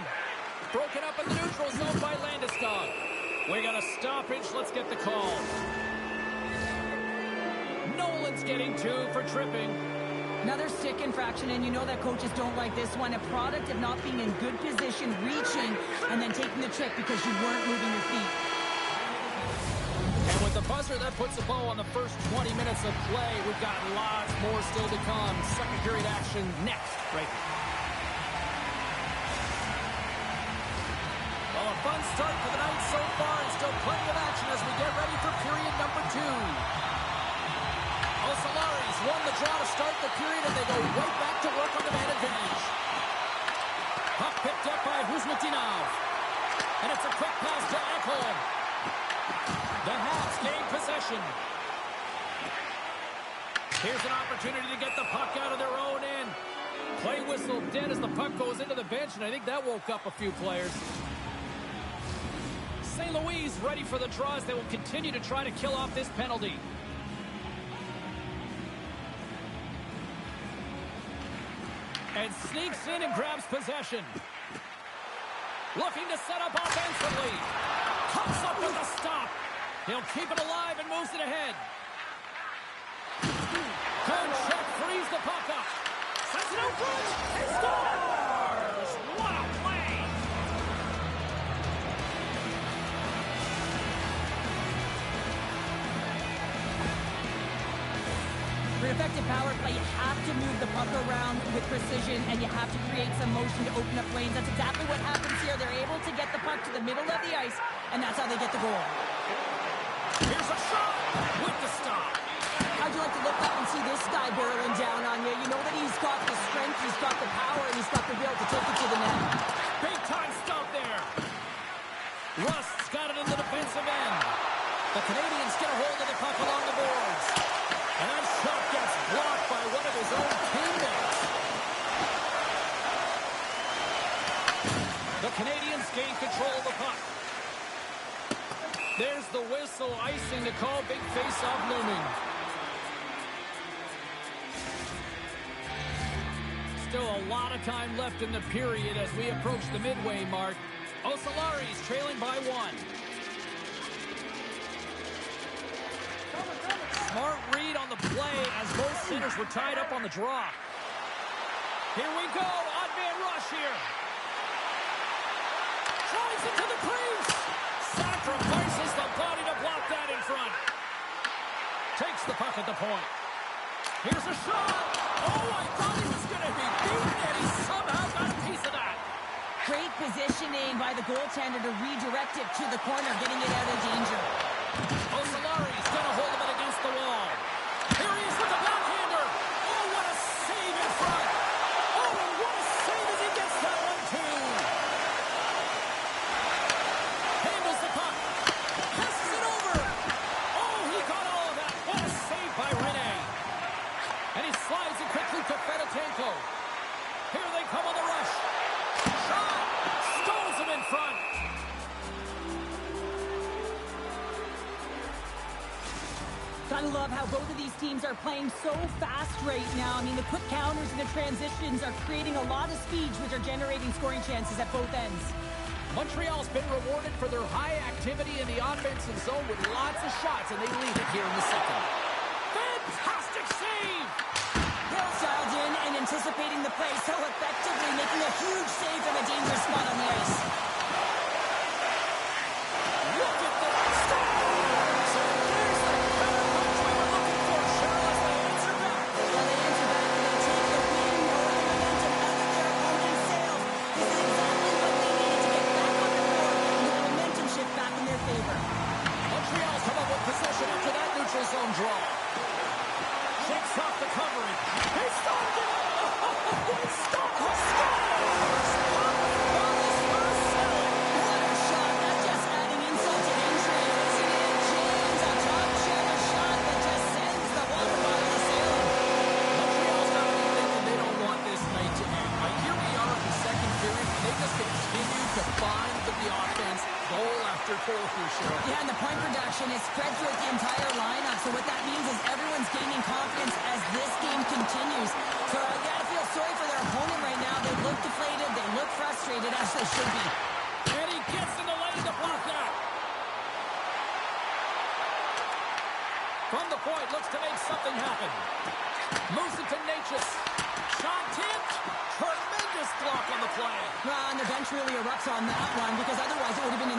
Broken up in the neutral zone by Landeskog. We got a stoppage. Let's get the call. Nolan's getting 2 for tripping. Another stick infraction, and you know that coaches don't like this one. A product of not being in good position, reaching, and then taking the trick because you weren't moving your feet. And with the buzzer, that puts a bow on the first 20 minutes of play. We've got lots more still to come. Second period action next. Right. Well, a fun start for the night so far, and still plenty of action as we get ready for period number 2. Osalari's won the draw to start the period, and they go right back to work on the man advantage. Puck picked up by Kuzmatinov. And it's a quick pass to Ekholm. The Habs gain possession. Here's an opportunity to get the puck out of their own end. Play whistle dead as the puck goes into the bench, and I think that woke up a few players. St. Louis ready for the draws. They will continue to try to kill off this penalty. And sneaks in and grabs possession. Looking to set up offensively. Comes up with a stop. He'll keep it alive and moves it ahead. Good check, frees the puck up. Sends it out good. He scores! What a play! For an effective power play, you have to move the puck around with precision, and you have to create some motion to open up lanes. That's exactly what happens here. They're able to get the puck to the middle of the ice, and that's how they get the goal. Here's a shot with the stop. How'd you like to look up and see this guy barreling down on you? You know that he's got the strength, he's got the power, and he's got the will to take it to the net. Big time stop there. Rust's got it in the defensive end. The Canadians get a hold of the puck along the boards. And that shot gets blocked by one of his own teammates. The Canadians gain control of the puck. There's the whistle, icing to call, big face-off looming. Still a lot of time left in the period as we approach the midway mark. Osalari's trailing by 1. Smart read on the play as both centers were tied up on the draw. Here we go. Odd man rush here. Drives into the crease. Sacrifices the body to block that in front. Takes the puck at the point. Here's a shot. Oh, I thought he was going to be beaten, and he somehow got a piece of that. Great positioning by the goaltender to redirect it to the corner, getting it out of danger. Osalari's got a hold of it against the wall. Here he is with the backhander. Oh, what a save in front. Oh, and what a save as he gets that one, too. Handles the puck. Passes it over. Oh, he got all of that. What a save by Rene. And he slides it quickly to Fedotenko. Here they come on the rush. Gotta love how both of these teams are playing so fast right now. I mean, the quick counters and the transitions are creating a lot of speeds, which are generating scoring chances at both ends. Montreal's been rewarded for their high activity in the offensive zone with lots of shots, and they lead it here in the second. Fantastic save! Hill's dialed in and anticipating the play so effectively, making a huge save from a dangerous spot on the ice. Look at that! So there's the counter punch we were looking for, Cheryl, as they answer back. Well, they answer back and they take the win, knowing the momentum out of their opponent's sails. This is exactly what they needed to get back on the board and get the momentum shift back in their favor. Montreal's come up with possession after that neutral zone draw. Shakes off the covering. He stopped it! Oh, he stopped it! What a shot. That's just adding insult to injury, isn't it? James, a top shelter shot that just sends the water bottle sailing. Montreal's got to be thinking they don't want this night to end. Like, here we are in the second period, and they just continue to find the offense goal after goal through, Cheryl. Yeah, and the point production is spread throughout the entire lineup. So what that means is everyone's gaining confidence as this game continues. So you gotta feel sorry for their opponent right now. They look deflated, they look frustrated, as they should be. And he gets in the lane to block that. From the point, looks to make something happen. Moves it to Natchez. Shot tipped. Tremendous block on the play. Well, and the bench really erupts on that one because otherwise it would have been